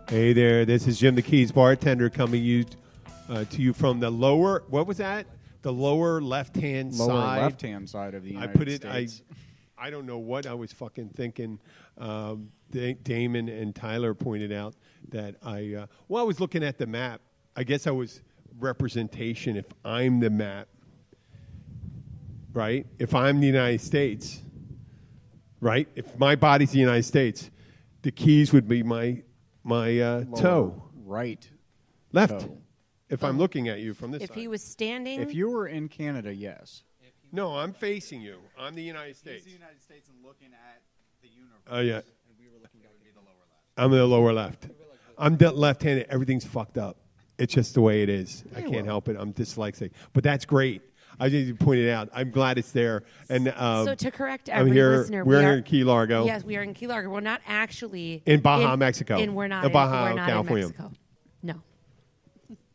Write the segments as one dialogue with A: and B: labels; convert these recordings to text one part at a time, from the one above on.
A: Hey there, this is Jim the Keys bartender coming to you from the lower, what was that? The lower left-hand side.
B: Lower left-hand side of the United States.
A: I don't know what I was fucking thinking. Damon and Tyler pointed out that I was looking at the map. I guess I was representation if I'm the map, right? If I'm the United States, right? If my body's the United States, the Keys would be my toe.
B: Right.
A: Left.
B: Toe.
A: If I'm looking at you from this
C: side.
A: If
C: he was standing.
B: If you were in Canada, yes.
A: No, I'm facing you. I'm the United States.
D: He's the United States and looking at the universe.
A: Oh, yeah.
D: And we were looking at the lower left.
A: I'm the lower left. I'm left-handed. Everything's fucked up. It's just the way it is. I can't help it. I'm dyslexic. But that's great. I just pointed out. I'm glad it's there. And
C: so to correct every listener,
A: we're here in Key Largo.
C: Yes, we are in Key Largo. We're not actually
A: in Baja, Mexico.
C: And we're not
A: in Baja,
C: we're not
A: California.
C: In Mexico. No.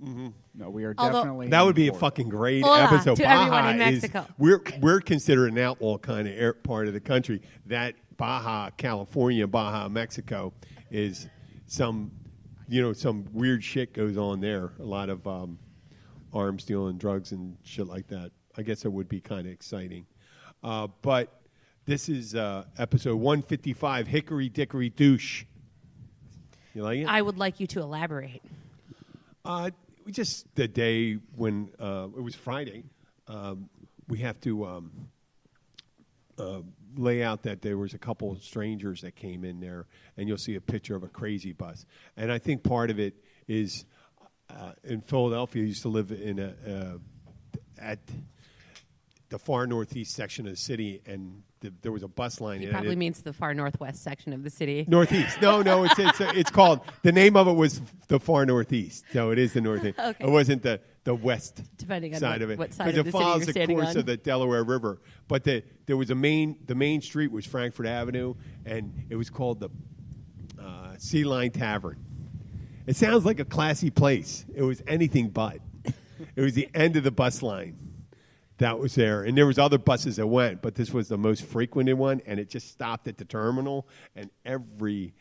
B: Mm-hmm. No, we are definitely.
A: That would be a fucking great
C: Hola
A: episode.
C: to
A: Baja
C: everyone in Mexico.
A: We're considered an outlaw kind of part of the country. That Baja, California, Baja, Mexico is some weird shit goes on there. A lot of arms dealing, drugs, and shit like that. I guess it would be kind of exciting. But this is episode 155, Hickory, Dickory, Douche. You like it?
C: I would like you to elaborate.
A: Just the day when it was Friday, we have to lay out that there was a couple of strangers that came in there, and you'll see a picture of a crazy bus. And I think part of it is in Philadelphia, I used to live in at the far northeast section of the city, and there was a bus line.
C: He probably means the far northwest section of the city.
A: Northeast. No, it's called, the name of it was the far northeast, so it is the northeast.
C: Okay.
A: It wasn't the west
C: Depending on
A: side of it.
C: what side of the city you're standing on.
A: Because it follows the course of the Delaware River. But there was the main street was Frankfurt Avenue, and it was called the Sea Line Tavern. It sounds like a classy place. It was anything but. It was the end of the bus line that was there. And there was other buses that went, but this was the most frequented one, and it just stopped at the terminal, and every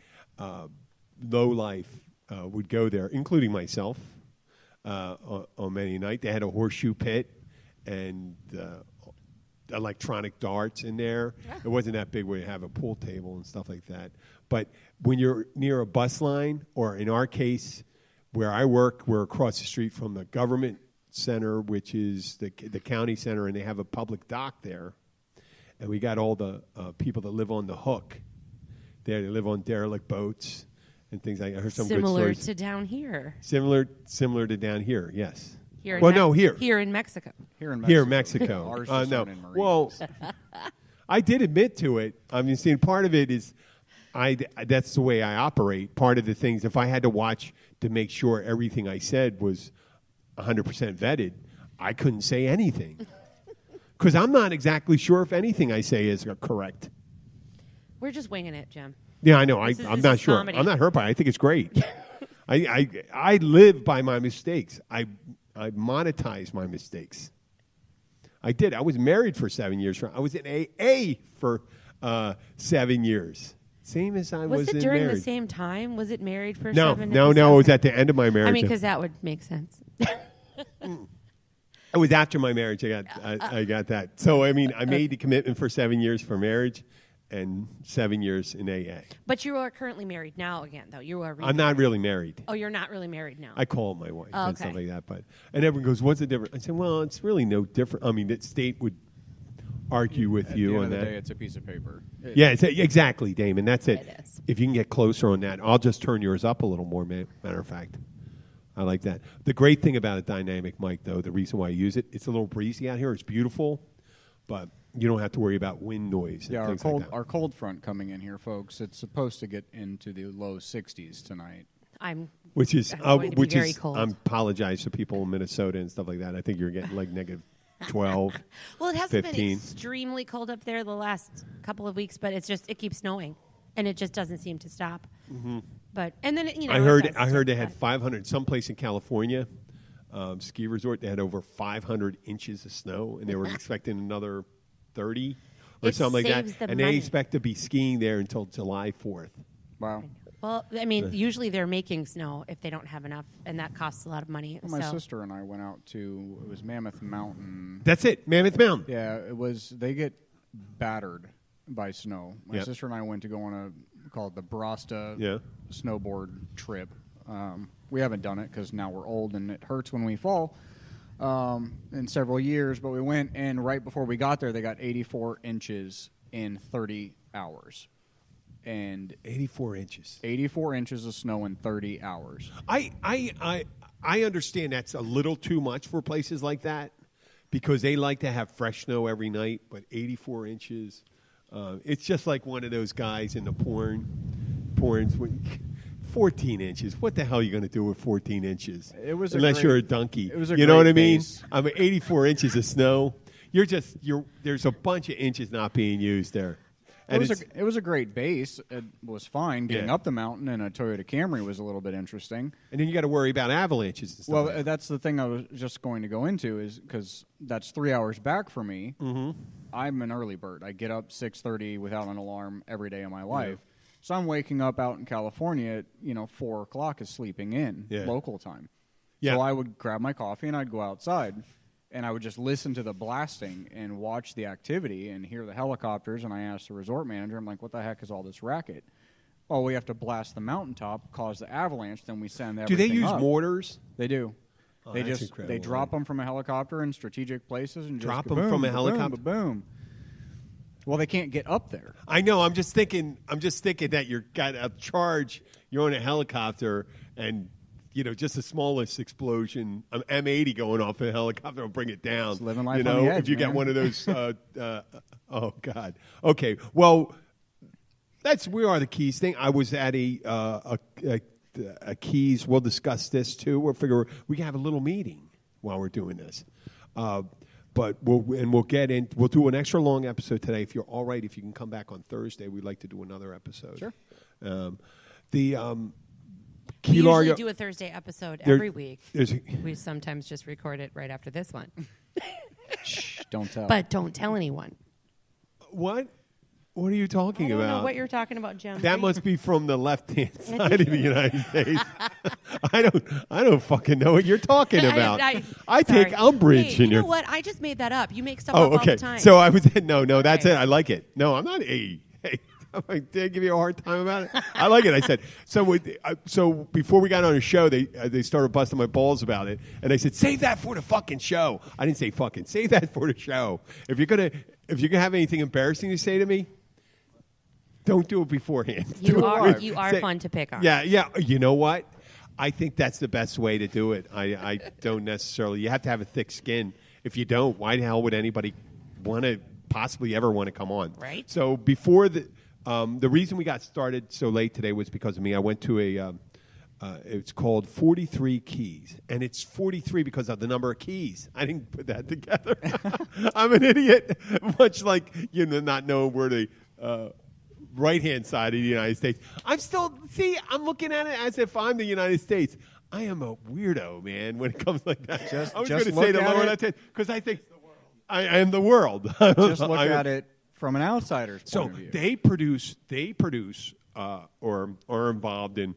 A: lowlife would go there, including myself, on many night. They had a horseshoe pit and electronic darts in there. Yeah. It wasn't that big where you have a pool table and stuff like that. But when you're near a bus line, or in our case, where I work, we're across the street from the government center, which is the county center, and they have a public dock there. And we got all the people that live on the hook there. They live on derelict boats and things like that. I heard some
C: similar
A: good stories.
C: To down here.
A: Similar to down here, yes.
C: Here
A: here
C: in Mexico.
A: Here in Mexico.
B: Ours
A: No.
B: is out in Marines.
A: Well, I did admit to it. I mean, seeing part of it is that's the way I operate. Part of the things, if I had to watch to make sure everything I said was 100% vetted, I couldn't say anything. Because I'm not exactly sure if anything I say is correct.
C: We're just winging it, Jim.
A: Yeah, I know. I'm not sure.
C: Comedy.
A: I'm not hurt by it. I think it's great. I live by my mistakes. I monetize my mistakes. I did. I was married for 7 years. I was in AA for 7 years. Same as I was in married.
C: Was it during the same time? Was it married for 7 years?
A: No. It was at the end of my marriage.
C: I mean, because that would make sense.
A: It was after my marriage. I got that. So, I mean, I made the commitment for 7 years for marriage and 7 years in AA.
C: But you are currently married now again, though. You are remarried.
A: I'm not really married.
C: Oh, you're not really married now.
A: I call my wife and stuff like that. And everyone goes, what's the difference? I said, well, it's really no different. I mean, the state would argue with you on that.
B: At the end of the day, it's a piece of paper.
A: Exactly, Damon. That's it.
C: It is.
A: If you can get closer on that, I'll just turn yours up a little more, matter of fact. I like that. The great thing about a dynamic mic, though, the reason why I use it, it's a little breezy out here. It's beautiful, but you don't have to worry about wind noise.
B: Yeah,
A: and
B: our cold front coming in here, folks. It's supposed to get into the low 60s tonight.
A: Which is
C: very cold.
A: I apologize to people in Minnesota and stuff like that. I think you're getting like negative 12.
C: Well, it hasn't
A: 15.
C: been extremely cold up there the last couple of weeks, but it keeps snowing, and it just doesn't seem to stop.
A: Mm-hmm.
C: But and then
A: I heard they had 500 someplace in California. ski resort. They had over 500 inches of snow, and they were expecting another 30 or
C: It
A: something like
C: saves
A: that.
C: the
A: And
C: money.
A: they expect to be skiing there until July 4th.
B: Wow.
C: Well, I mean, usually they're making snow if they don't have enough, and that costs a lot of money.
B: Well, my
C: so.
B: sister and I went out to, it was Mammoth Mountain.
A: That's it, Mammoth Mountain.
B: Yeah, it was, they get battered by snow. My
A: Yep.
B: sister and I went to go on a, called the Brasta
A: Yeah.
B: snowboard trip. We haven't done it because now we're old and it hurts when we fall in several years. But we went, and right before we got there, they got 84 inches in 30 hours. And
A: 84 inches.
B: 84 inches of snow in 30 hours.
A: I understand that's a little too much for places like that because they like to have fresh snow every night, but 84 inches, it's just like one of those guys in the porns. 14 inches. What the hell are you going to do with 14 inches?
B: It was a
A: unless
B: great-
A: you're a donkey.
B: it was a
A: you know what
B: great
A: I mean?
B: base.
A: I mean, 84 inches of snow. There's a bunch of inches not being used there. And
B: It was a great base. It was fine. Getting
A: Yeah.
B: up the mountain in a Toyota Camry was a little bit interesting.
A: and then you got to worry about avalanches and stuff.
B: Well,
A: like that.
B: that's the thing I was just going to go into is because that's 3 hours back for me. Mm-hmm. I'm an early bird. I get up 6:30 without an alarm every day of my life. So I'm waking up out in California at 4 o'clock is sleeping in local time.
A: Yeah.
B: So I would grab my coffee and I'd go outside. And I would just listen to the blasting and watch the activity and hear the helicopters. And I asked the resort manager, I'm like, what the heck is all this racket? Oh, we have to blast the mountaintop, cause the avalanche, then we send
A: do
B: everything
A: they use
B: up.
A: mortars?
B: They do.
A: Oh,
B: They
A: that's
B: just
A: incredible,
B: they drop them from a helicopter in strategic places and
A: Drop
B: just
A: 'em from a
B: kaboom,
A: helicopter?
B: Boom, boom. Well, they can't get up there.
A: I know. I'm just thinking that you're got a charge. You're on a helicopter, and just the smallest explosion, an M80 going off a helicopter will bring it down.
B: It's living life on the edge,
A: if you
B: man.
A: get one of those. Oh God. Okay. Well, we are the Keys thing. I was at a Keys. We'll discuss this too. We'll figure we can have a little meeting while we're doing this. But we'll get in. We'll do an extra long episode today. If you're all right, if you can come back on Thursday, we'd like to do another episode.
B: Sure.
C: We
A: Key
C: usually
A: Largo-
C: do a Thursday episode
A: There-
C: every week.
A: there's a-
C: We sometimes just record it right after this one.
B: Shh, don't tell.
C: But don't tell anyone.
A: What? What are you talking
C: I don't
A: about?
C: know what you're talking about, Jim.
A: That must be from the left-hand side of the United States. I don't fucking know what you're talking about. I take
C: sorry.
A: umbrage
C: Hey,
A: in
C: you
A: your.
C: know what? I just made that up. You make stuff
A: Oh,
C: up all
A: okay.
C: the time.
A: So I was no, that's
C: Okay.
A: it. I like it. No, I'm not. Hey, did I give you a hard time about it? I like it. I said so before we got on the show, they started busting my balls about it, and I said, "Save that for the fucking show." I didn't say fucking. Save that for the show. If you're gonna have anything embarrassing to say to me, don't do it beforehand. Do
C: you
A: it
C: are
A: live.
C: you are
A: Say-
C: fun to pick on.
A: Yeah. You know what? I think that's the best way to do it. I don't necessarily. You have to have a thick skin. If you don't, why the hell would anybody want to possibly ever want to come on?
C: Right.
A: So before the reason we got started so late today was because of me. I went to it's called 43 Keys, and it's 43 because of the number of keys. I didn't put that together. I'm an idiot, much like not knowing where the right-hand side of the United States. I'm looking at it as if I'm the United States. I am a weirdo, man, when it comes like that. I was going to say the lower left-hand because I think I am the world.
B: just look at it from an outsider's point
A: So
B: of view.
A: they produce or are involved in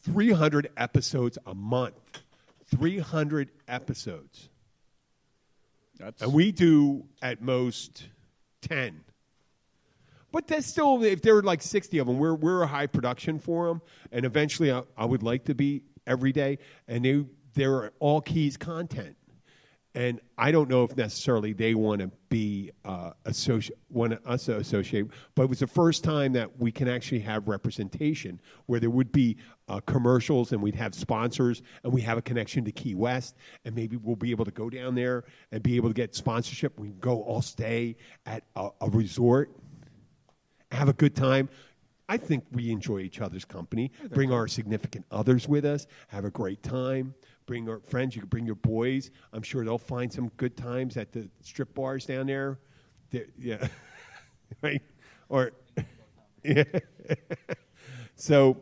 A: 300 episodes a month. 300 episodes. And we do at most 10. But that's still, if there were like 60 of them, we're a high production for them. And eventually I would like to be every day. And they're all Keys content. And I don't know if necessarily they want to be want us to associate, but it was the first time that we can actually have representation where there would be commercials and we'd have sponsors and we have a connection to Key West, and maybe we'll be able to go down there and be able to get sponsorship. We can go all stay at a resort, have a good time. I think we enjoy each other's company. Bring our significant others with us. Have a great time. Bring our friends. You can bring your boys. I'm sure they'll find some good times at the strip bars down there. Yeah. Right? Or, yeah. So,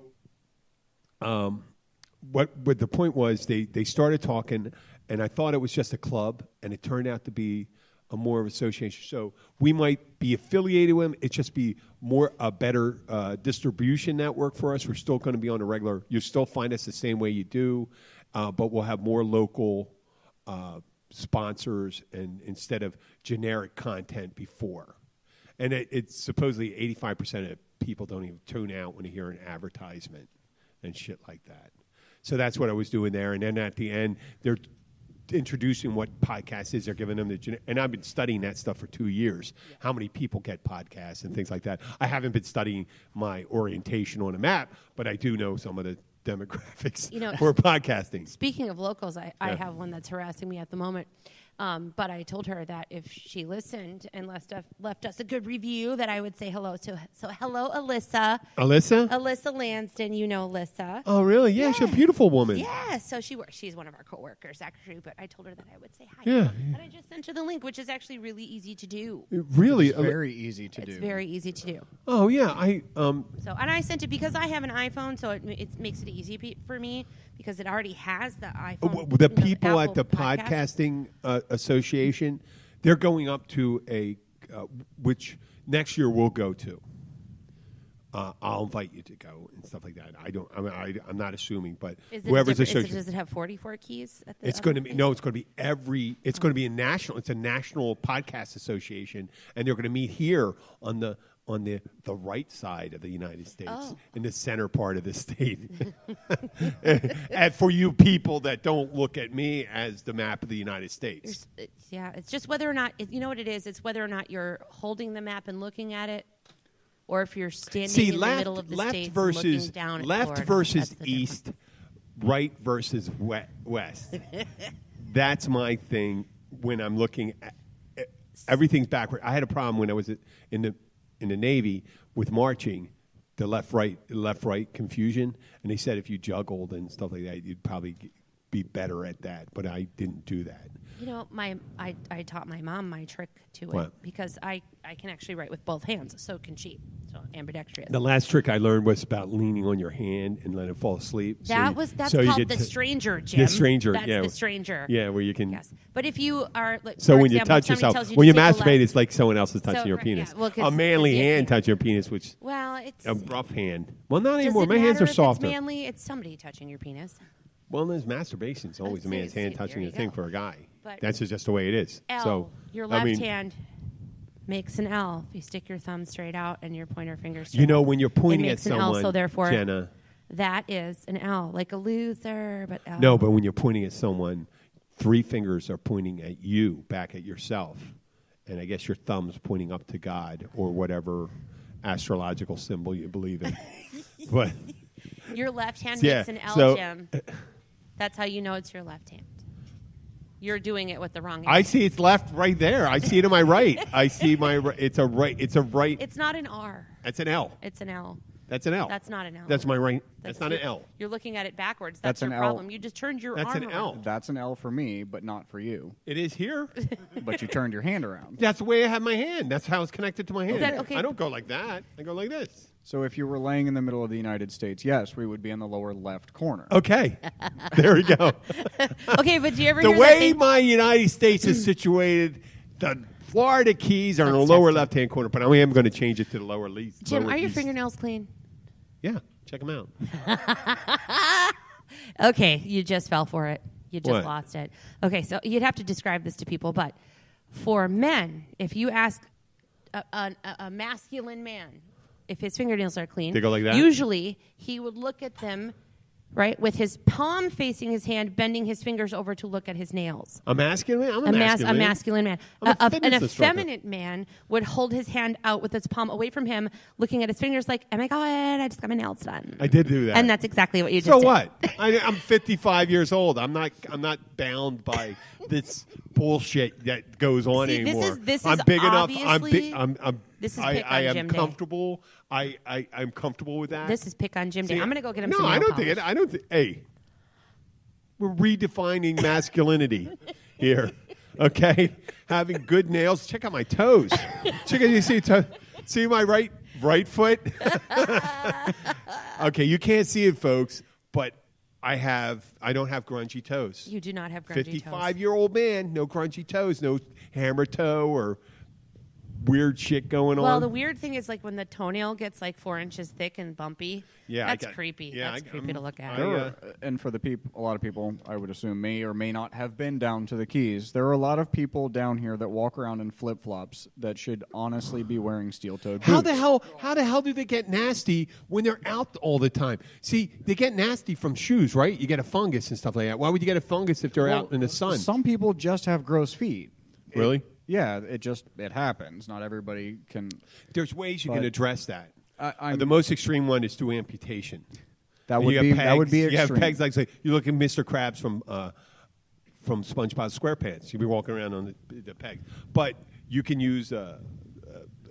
A: what the point was, they started talking, and I thought it was just a club, and it turned out to be a more of association. So we might be affiliated with them. It's just be a better distribution network for us. We're still going to be on a regular. You still find us the same way you do, but we'll have more local sponsors and instead of generic content before. And it's supposedly 85% of people don't even tune out when they hear an advertisement and shit like that. So that's what I was doing there. And then at the end, they're introducing what podcast is. They're giving them and I've been studying that stuff for 2 years. Yeah. How many people get podcasts and things like that. I haven't been studying my orientation on a map, but I do know some of the demographics for podcasting.
C: Speaking of locals, I have one that's harassing me at the moment. But I told her that if she listened and left us a good review, that I would say hello to. So hello, Alyssa.
A: Alyssa?
C: Alyssa Lanston. You know Alyssa.
A: Oh, really? Yeah, she's a beautiful woman.
C: Yeah. So she's one of our coworkers, actually. But I told her that I would say hi.
A: Yeah.
C: And I just sent her the link, which is actually really easy to do.
A: Really?
B: It's very easy to do.
C: It's very easy to do.
A: Oh, yeah.
C: And I sent it because I have an iPhone, so it makes it easy for me because it already has the iPhone.
A: The people at the podcasting association, they're going up to which next year we'll go to. I'll invite you to go and stuff like that. I'm not assuming, but whoever's associated.
C: Does it have 44 keys?
A: It's going to be It's going to be It's going to be It's a national podcast association, and they're going to meet here on the right side of the United States, in the center part of the state. And for you people that don't look at me as the map of the United States.
C: It's just whether or not, you know what it is? It's whether or not you're holding the map and looking at it, or if you're standing in the middle of the states and looking down at
A: left
C: Florida.
A: versus east, right versus west. That's my thing when I'm looking at everything's backward. I had a problem when I was in the Navy with marching, the left-right confusion, and they said if you juggled and stuff like that, you'd probably be better at that, but I didn't do that.
C: You know, I taught my mom my trick to it
A: What?
C: because I can actually write with both hands. So can she. So ambidextrous.
A: The last trick I learned was about leaning on your hand and letting it fall asleep.
C: That's called the stranger, Jim.
A: The stranger,
C: That's
A: yeah.
C: the stranger.
A: Yeah, where you can.
C: Yes, but if you are,
A: So
C: for
A: when
C: example,
A: you touch
C: somebody
A: yourself,
C: tells you
A: when
C: to
A: you
C: take a
A: masturbate,
C: left-
A: it's like someone else is touching your penis.
C: Yeah, well, 'cause
A: a manly
C: yeah,
A: hand touching your penis, which
C: well, it's
A: a rough hand. Well, not
C: does
A: anymore.
C: it
A: My hands
C: matter
A: are
C: if
A: softer.
C: It's manly. It's somebody touching your penis.
A: Well, there's masturbation. It's always a man's hand touching
C: there
A: a
C: you
A: thing
C: go.
A: for a guy.
C: But
A: That's just the way it is.
C: L.
A: So
C: Your
A: I
C: left
A: mean,
C: hand makes an L. If you stick your thumb straight out and your pointer finger straight
A: You know,
C: out,
A: when you're pointing
C: it
A: at
C: makes an L,
A: someone,
C: so therefore
A: Jenna.
C: that is an L, like a loser, but L.
A: No, but when you're pointing at someone, 3 fingers are pointing at you, back at yourself. And I guess your thumb's pointing up to God or whatever astrological symbol you believe in. But
C: Your left hand
A: Yeah,
C: makes an L,
A: so-
C: Jim. That's how you know it's your left hand. You're doing it with the wrong hand.
A: I see it's left right there. I see it to my right. I see it's a right. It's a right.
C: It's not an R.
A: That's an L.
C: It's an L.
A: That's an L.
C: That's not an L.
A: That's my right. That's not an
C: your-
A: L.
C: You're looking at it backwards.
B: That's
C: That's
B: an
C: your
B: L.
C: problem. You just turned your
A: That's
C: arm
A: an L.
C: around.
B: That's an L for me, but not for you.
A: It is here.
B: But you turned your hand around.
A: That's the way I have my hand. That's how it's connected to my hand.
C: that- okay.
A: I don't go like that. I go like this.
B: So if you were laying in the middle of the United States, yes, we would be in the lower left corner.
A: Okay. There we go.
C: Okay, but do you ever
A: The
C: hear
A: way
C: that thing?
A: my United States is situated, the Florida Keys are in the
C: Let's
A: lower
C: test it.
A: left-hand corner, but I am going to change it to the lower least.
C: Jim,
A: lower
C: are your
A: east.
C: fingernails clean?
A: Yeah, check them out.
C: Okay, you just fell for it. You just
A: What?
C: lost it. Okay, so you'd have to describe this to people, but for men, if you ask a masculine man if his fingernails are clean,
A: They go like that?
C: usually he would look at them, right, with his palm facing his hand, bending his fingers over to look at his nails.
A: A masculine man? I'm a
C: A
A: masculine.
C: masculine man.
A: I'm a
C: An
A: fitness instructor.
C: effeminate man would hold his hand out with its palm away from him, looking at his fingers like, oh my God, I just got my nails done.
A: I did do that.
C: And that's exactly what you just
A: So
C: did.
A: what? I'm 55 years old. I'm not bound by this bullshit that goes on
C: See, this
A: anymore.
C: is
A: I'm big enough.
C: obviously-
A: I'm
C: This is
A: I
C: pick on
A: am
C: Jim Day.
A: comfortable. I'm comfortable with that.
C: This is pick on Jim Day.
A: See,
C: I'm going to go get him
A: no,
C: some nail
A: I don't
C: polish.
A: think it. I don't think. Hey, we're redefining masculinity here. Okay, having good nails. Check out my toes. Check out. You see my right foot. Okay, you can't see it, folks, but I don't have grungy toes.
C: You do not have grungy toes.
A: 55-year-old man, no grungy toes, no hammer toe or weird shit going on.
C: Well, the weird thing is like when the toenail gets like 4 inches thick and bumpy.
A: Yeah,
C: that's creepy.
A: Yeah,
C: that's creepy to look at.
B: And for the a lot of people, I would assume, may or may not have been down to the Keys. There are a lot of people down here that walk around in flip-flops that should honestly be wearing steel-toed boots.
A: How the hell do they get nasty when they're out all the time? See, they get nasty from shoes, right? You get a fungus and stuff like that. Why would you get a fungus if they're out in the sun?
B: Some people just have gross feet.
A: Really?
B: Yeah, it happens. Not everybody can.
A: There's ways you can address that.
B: I'm-
A: The most extreme one is through amputation.
B: That would be extreme.
A: You have pegs like say you look at Mr. Krabs from SpongeBob SquarePants. You'll be walking around on the peg, but you can use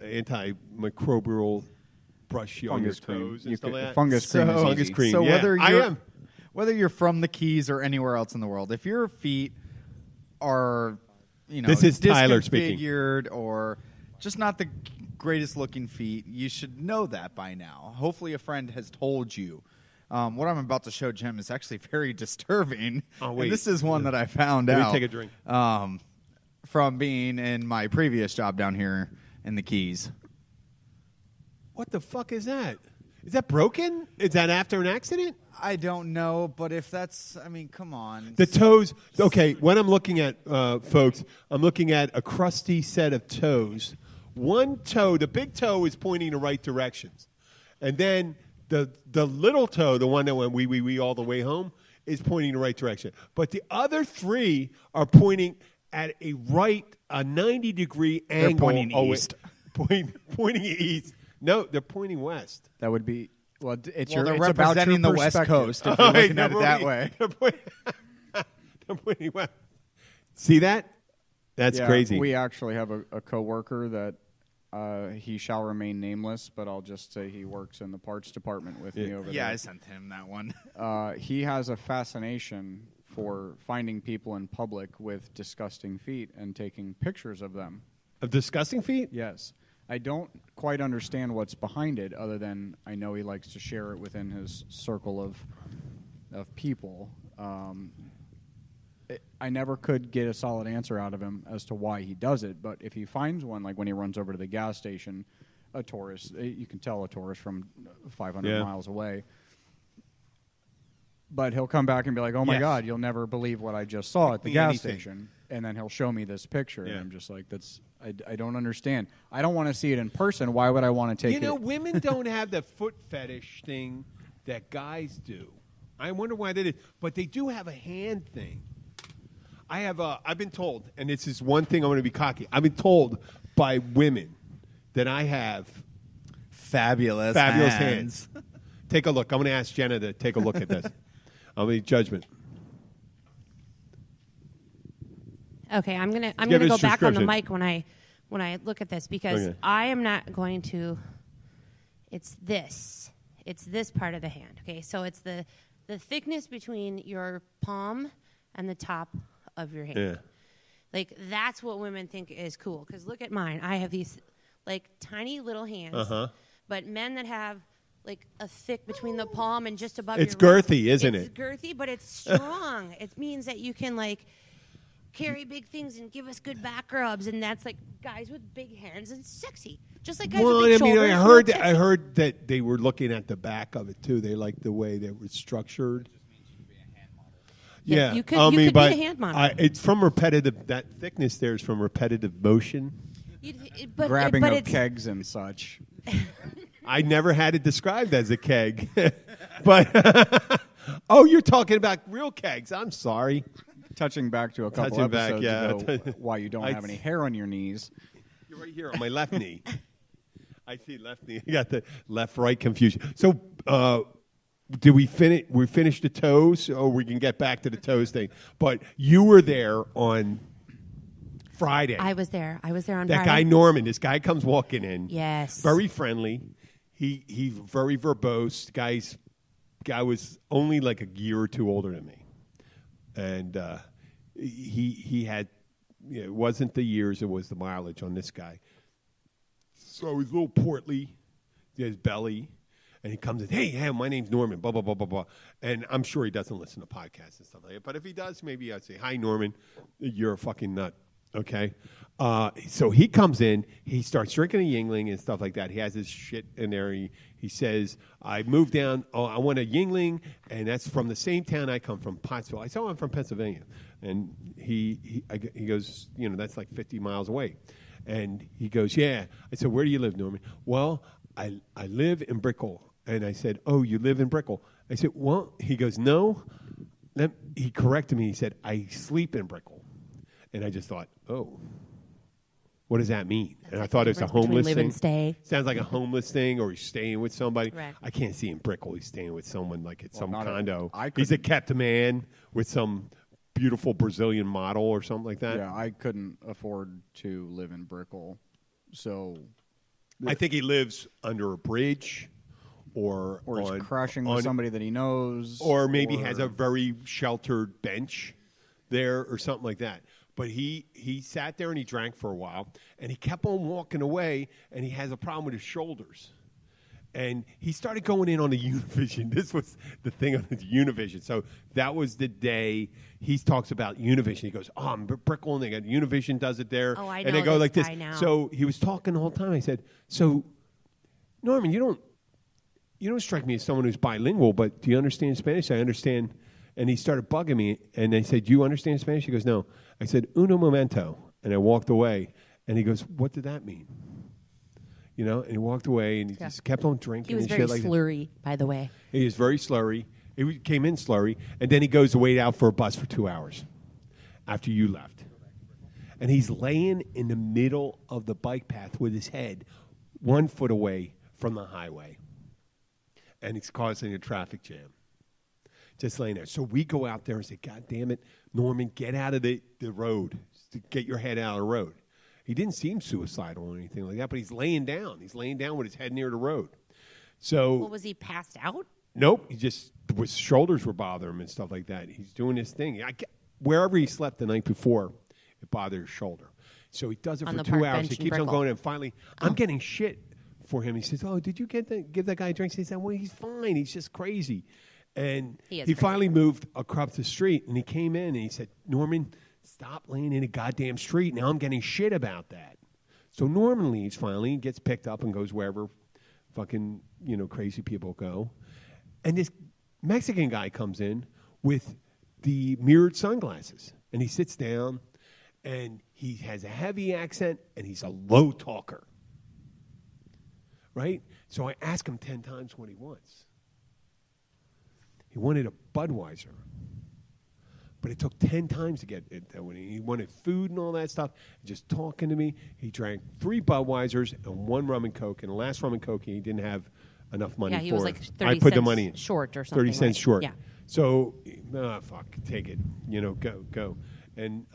A: antimicrobial brush on your
B: Fungus cream.
A: toes and stuff like that.
B: Fungus cream. is
A: Fungus
B: easy.
A: cream.
D: So
A: yeah,
D: whether you're from the Keys or anywhere else in the world, if your feet are,
A: This is Tyler speaking.
D: disfigured or just not the greatest looking feet, you should know that by now. Hopefully, a friend has told you. What I'm about to show Jim is actually very disturbing.
A: Oh, wait.
D: And this is one that I found
A: Let me
D: out.
A: take a drink.
D: From being in my previous job down here in the Keys.
A: What the fuck is that? Is that broken? Is that after an accident?
D: I don't know, but if that's, come on.
A: The toes. Okay, what I'm looking at, folks, I'm looking at a crusty set of toes. One toe, the big toe, is pointing the right directions, and then the little toe, the one that went wee all the way home, is pointing the right direction. But the other three are pointing at a 90-degree angle.
D: They're pointing east.
A: Pointing east. No, they're pointing west.
B: That would be
D: they're
B: it's about your
D: representing the West
B: perspective.
D: Coast if you're looking at it that way.
A: They're pointing west. See that? That's
B: Yeah,
A: crazy.
B: We actually have a coworker that he shall remain nameless, but I'll just say he works in the parts department with me over
D: Yeah,
B: there.
D: I sent him that one.
B: He has a fascination for finding people in public with disgusting feet and taking pictures of them.
A: Of disgusting feet?
B: Yes. I don't quite understand what's behind it, other than I know he likes to share it within his circle of people. I never could get a solid answer out of him as to why he does it, but if he finds one, like when he runs over to the gas station, a tourist, you can tell a tourist from 500 miles away. But he'll come back and be like, oh, my
A: Yes.
B: God, you'll never believe what I just saw at the
A: me
B: gas
A: anything.
B: station. And then he'll show me this picture,
A: Yeah.
B: and I'm just like, I don't understand. I don't want to see it in person. Why would I want to take it?
A: Women don't have the foot fetish thing that guys do. I wonder why that is. But they do have a hand thing. I've been told, and this is one thing I'm going to be cocky, I've been told by women that I have
D: Fabulous
A: hands. Take a look. I'm going to ask Jenna to take a look at this. I'll be judgment.
C: Okay, I'm gonna
A: Give
C: go
A: us
C: back on the
A: description.
C: mic when I look at this because
A: Okay.
C: I am not going to. It's this part of the hand. Okay, so it's the thickness between your palm and the top of your hand.
A: Yeah.
C: Like that's what women think is cool. Because look at mine. I have these like tiny little hands.
A: Uh-huh.
C: But men that have like a thick between the palm and just above
A: It's
C: your wrist,
A: girthy, isn't
C: it's
A: it?
C: girthy, but it's strong. It means that you can like carry big things and give us good back rubs, and that's like guys with big hands and sexy. Just like guys
A: Well,
C: with big
A: I mean,
C: shoulders.
A: I heard that they were looking at the back of it too. They liked the way they were structured.
C: Yeah, you could be a
A: but
C: hand model.
A: it's from repetitive. That thickness there is from repetitive motion.
B: Grabbing
C: but
B: of
C: it's,
B: kegs and such.
A: I never had it described as a keg, but oh, you're talking about real kegs. I'm sorry.
B: Touching back to a couple
A: Touching back,
B: episodes
A: yeah.
B: ago, why you don't have any hair on your knees.
A: You're right here on my left knee. I see left knee. I got the left-right confusion. So, did we finish? We finished the toes, or we can get back to the toes thing. But you were there on Friday.
C: I was there. I was there on
A: that
C: Friday.
A: guy Norman. This guy comes walking in.
C: Yes.
A: Very friendly. He's very verbose. Guy was only like a year or two older than me, and he had. It wasn't the years; it was the mileage on this guy. So he's a little portly, his belly, And he comes in, hey, my name's Norman, blah, blah, blah, blah, blah. And I'm sure he doesn't listen to podcasts and stuff like that. But if he does, maybe I'd say, hi, Norman, you're a fucking nut, okay? So he comes in, he starts drinking a Yingling and stuff like that. He has his shit in there. He says, I moved down, I want a Yingling, and that's from the same town I come from, Pottsville. I said, I'm from Pennsylvania. And he goes, that's like 50 miles away. And he goes, yeah. I said, where do you live, Norman? Well, I live in Brickell. And I said, oh, you live in Brickell? I said, well, he goes, no. He corrected me. He said, I sleep in Brickell. And I just thought, oh, what does that mean? And I thought it was a homeless
C: live
A: thing.
C: And stay.
A: Sounds like a homeless thing, or he's staying with somebody.
C: Right.
A: I can't see in Brickell he's staying with someone like at some condo.
B: I
A: He's a kept man with some beautiful Brazilian model or something like that.
B: Yeah, I couldn't afford to live in Brickell. So
A: I think he lives under a bridge or
B: he's crashing with somebody that he knows.
A: Or maybe has a very sheltered bench there or something like that. But he sat there and he drank for a while, and he kept on walking away, and he has a problem with his shoulders. And he started going in on the Univision. This was the thing on the Univision. So that was the day he talks about Univision. He goes, I'm Brickell, and they got Univision does it there.
C: Oh, I
A: and
C: know
A: they go
C: this
A: like this.
C: guy now.
A: So he was talking the whole time. I said, so, Norman, you don't strike me as someone who's bilingual, but do you understand Spanish? I understand. And he started bugging me, and I said, you understand Spanish? He goes, no. I said, uno momento. And I walked away, and he goes, what did that mean? And he walked away, and he just kept on drinking.
C: He was
A: and
C: very
A: shit like
C: slurry, by the way.
A: He is very slurry. He came in slurry, and then he goes to wait out for a bus for 2 hours after you left. And he's laying in the middle of the bike path with his head 1 foot away from the highway. And he's causing a traffic jam. Just laying there. So we go out there and say, God damn it, Norman, get out of the road. Get your head out of the road. He didn't seem suicidal or anything like that, but he's laying down. He's laying down with his head near the road. So,
C: Well, was he passed out?
A: Nope. He just, his shoulders were bothering him and stuff like that. He's doing his thing. Wherever he slept the night before, it bothered his shoulder. So he does it
C: On
A: for
C: the
A: 2
C: park
A: hours.
C: bench
A: He
C: in
A: keeps on
C: Brickell.
A: going, and finally, I'm getting shit for him. He says, oh, did you give that guy a drink? He said, well, he's fine. He's just crazy. And he finally moved across the street, and he came in, and he said, Norman, stop laying in a goddamn street. Now I'm getting shit about that. So Norman leaves finally, gets picked up, and goes wherever fucking, crazy people go. And this Mexican guy comes in with the mirrored sunglasses, and he sits down, and he has a heavy accent, and he's a low talker. Right? So I ask him 10 times what he wants. He wanted a Budweiser. But it took 10 times to get it. He wanted food and all that stuff. Just talking to me. He drank 3 Budweisers and 1 rum and Coke. And the last rum and Coke, he didn't have enough money for.
C: Yeah, he was like 30
A: I put
C: cents
A: the money in.
C: short or something.
A: 30 cents
C: right?
A: short.
C: Yeah.
A: So, fuck, take it. Go. And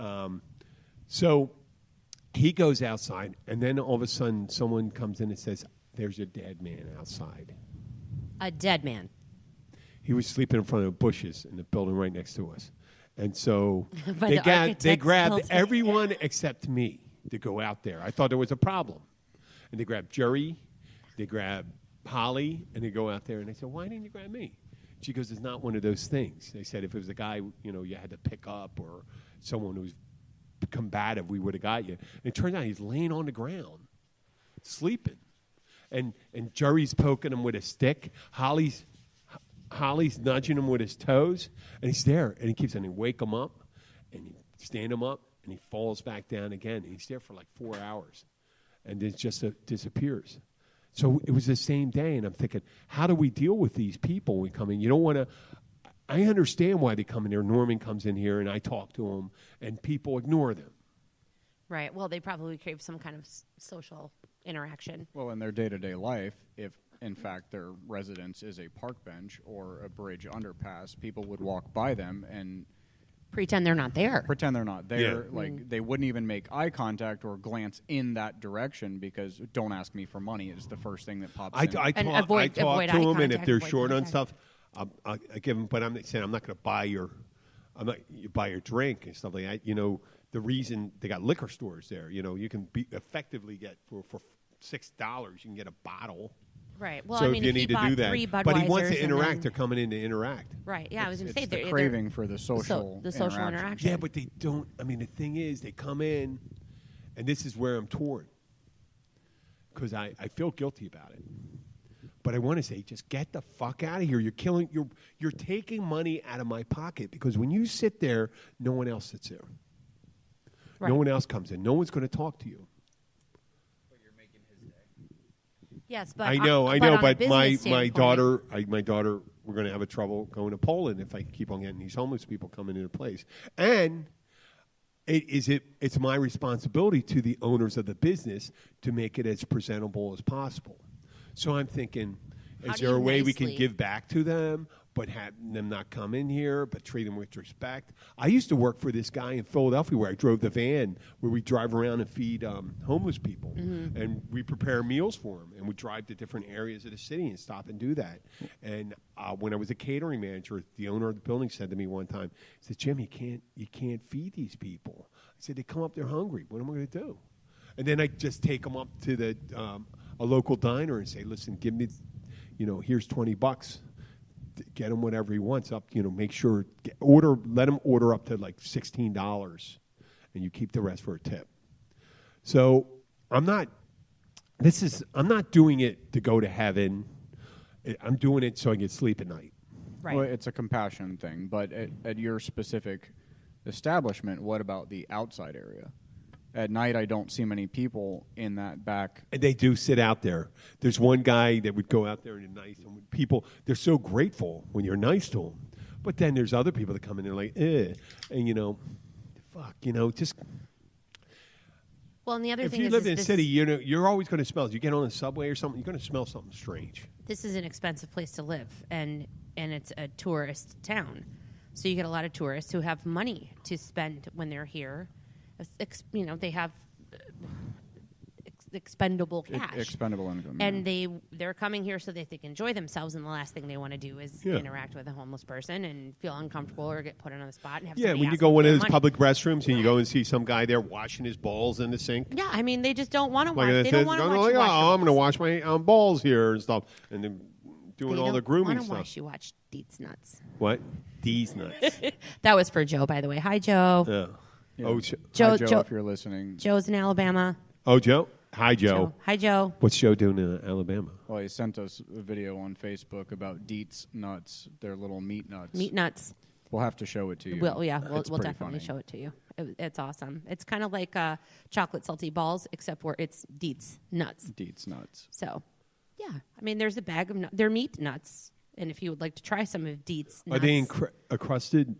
A: so he goes outside. And then all of a sudden, someone comes in and says, there's a dead man outside.
C: A dead man.
A: He was sleeping in front of bushes in the building right next to us. And so
C: By
A: they
C: the architect's
A: grabbed
C: building.
A: everyone except me to go out there. I thought there was a problem. And they grabbed Jerry, they grabbed Holly, and they go out there. And I said, why didn't you grab me? She goes, it's not one of those things. They said if it was a guy, you had to pick up or someone who's combative, we would have got you. And it turns out he's laying on the ground, sleeping. And Jerry's poking him with a stick. Holly's nudging him with his toes, and he's there, and he keeps saying, wake him up, and you stand him up, and he falls back down again, and he's there for like 4 hours, and then just disappears. So it was the same day, and I'm thinking, how do we deal with these people when we come in? You don't want to. I understand why they come in here. Norman comes in here, and I talk to him, and people ignore them.
C: Right. Well, they probably crave some kind of social interaction.
B: Well, in their day-to-day life, if in fact their residence is a park bench or a bridge underpass, people would walk by them and
C: Pretend they're not there.
B: pretend they're not there.
A: Yeah.
B: Like they wouldn't even make eye contact or glance in that direction because "don't ask me for money" is the first thing that pops in.
A: I
C: And
A: talk
C: avoid
A: to
C: eye
A: them, and if
C: contact,
A: they're
C: avoid
A: short on
C: contact.
A: stuff, I give them. But I'm not saying I'm not going to buy your drink and stuff like that. The reason they got liquor stores there. You can effectively get for $6 you can get a bottle.
C: Right. Well,
A: so
C: I mean,
A: if you need to do that,
C: 3
A: but he wants
C: Budweisers
A: to
C: and
A: interact.
C: then-
A: They're coming in to interact.
C: Right. Yeah, I was going to say
B: It's the
C: they're
B: craving for the social
C: interaction.
A: Yeah, but they don't. I mean, the thing is, they come in, and this is where I'm torn because I feel guilty about it. But I want to say, just get the fuck out of here. You're taking money out of my pocket because when you sit there, no one else sits there.
C: Right.
A: No one else comes in. No one's going to talk to you.
D: But you're making his day.
C: Yes, but
A: I know,
C: on a
A: but my
C: business standpoint-
A: daughter, we're going to have a trouble going to Poland if I keep on getting these homeless people coming into place. And it's my responsibility to the owners of the business to make it as presentable as possible. So I'm thinking,
C: How
A: is
C: do
A: there
C: you
A: a way we can
C: nicely-
A: give back to them, but have them not come in here, but treat them with respect? I used to work for this guy in Philadelphia where I drove the van where we drive around and feed homeless people.
C: Mm-hmm.
A: And we prepare meals for them. And we drive to different areas of the city and stop and do that. And when I was a catering manager, the owner of the building said to me one time, he said, Jim, you can't feed these people. I said, they come up, they're hungry. What am I going to do? And then I just take them up to the a local diner and say, listen, give me, here's $20. Get him whatever he wants up. Make sure let him order up to like $16, and you keep the rest for a tip. So I'm not doing it to go to heaven. I'm doing it so I can sleep at night.
C: Right.
B: Well, it's a compassion thing, but at your specific establishment, what about the outside area? At night, I don't see many people in that back.
A: And they do sit out there. There's one guy that would go out there and nice, and people, they're so grateful when you're nice to them. But then there's other people that come in and they're like, and just.
C: Well, and the other
A: If
C: thing
A: you
C: is,
A: live in a
C: this-
A: city, you're always going to smell. You get on a subway or something, you're going to smell something strange.
C: This is an expensive place to live, and it's a tourist town. So you get a lot of tourists who have money to spend when they're here. They have expendable cash.
B: Expendable income.
C: And they're coming here so that they can enjoy themselves, and the last thing they want to do is interact with a homeless person and feel uncomfortable or get put on the spot and have somebody
A: When you
C: ask
A: go
C: them
A: one
C: for
A: of
C: their
A: those
C: money.
A: public restrooms and you go and see some guy there washing his balls in the sink.
C: Yeah, I mean, they just don't want to watch.
A: Like
C: They don't want to watch you wash your
A: I'm going to wash my balls here and stuff, and then doing
C: They
A: all the
C: don't
A: grooming
C: wanna
A: stuff.
C: watch you watch Deets nuts.
A: What? D's nuts.
C: That was for Joe, by the way. Hi, Joe.
A: Yeah.
B: Yeah.
A: Oh,
B: Hi,
C: Joe,
B: Joe, if you're listening.
C: Joe's in Alabama.
A: Joe. Hi, Joe.
C: Hi, Joe.
A: What's Joe doing in Alabama?
B: Well, he sent us a video on Facebook about Deets nuts. They're little meat nuts.
C: Meat nuts.
B: We'll have to show it to you.
C: We'll
B: It's pretty
C: definitely
B: funny.
C: show it to you. It's awesome. It's kind of like chocolate salty balls, except where it's Deets nuts.
B: Deets nuts.
C: So, yeah. I mean, there's a bag of they're meat nuts. And if you would like to try some of Deets nuts.
A: Are they encrusted?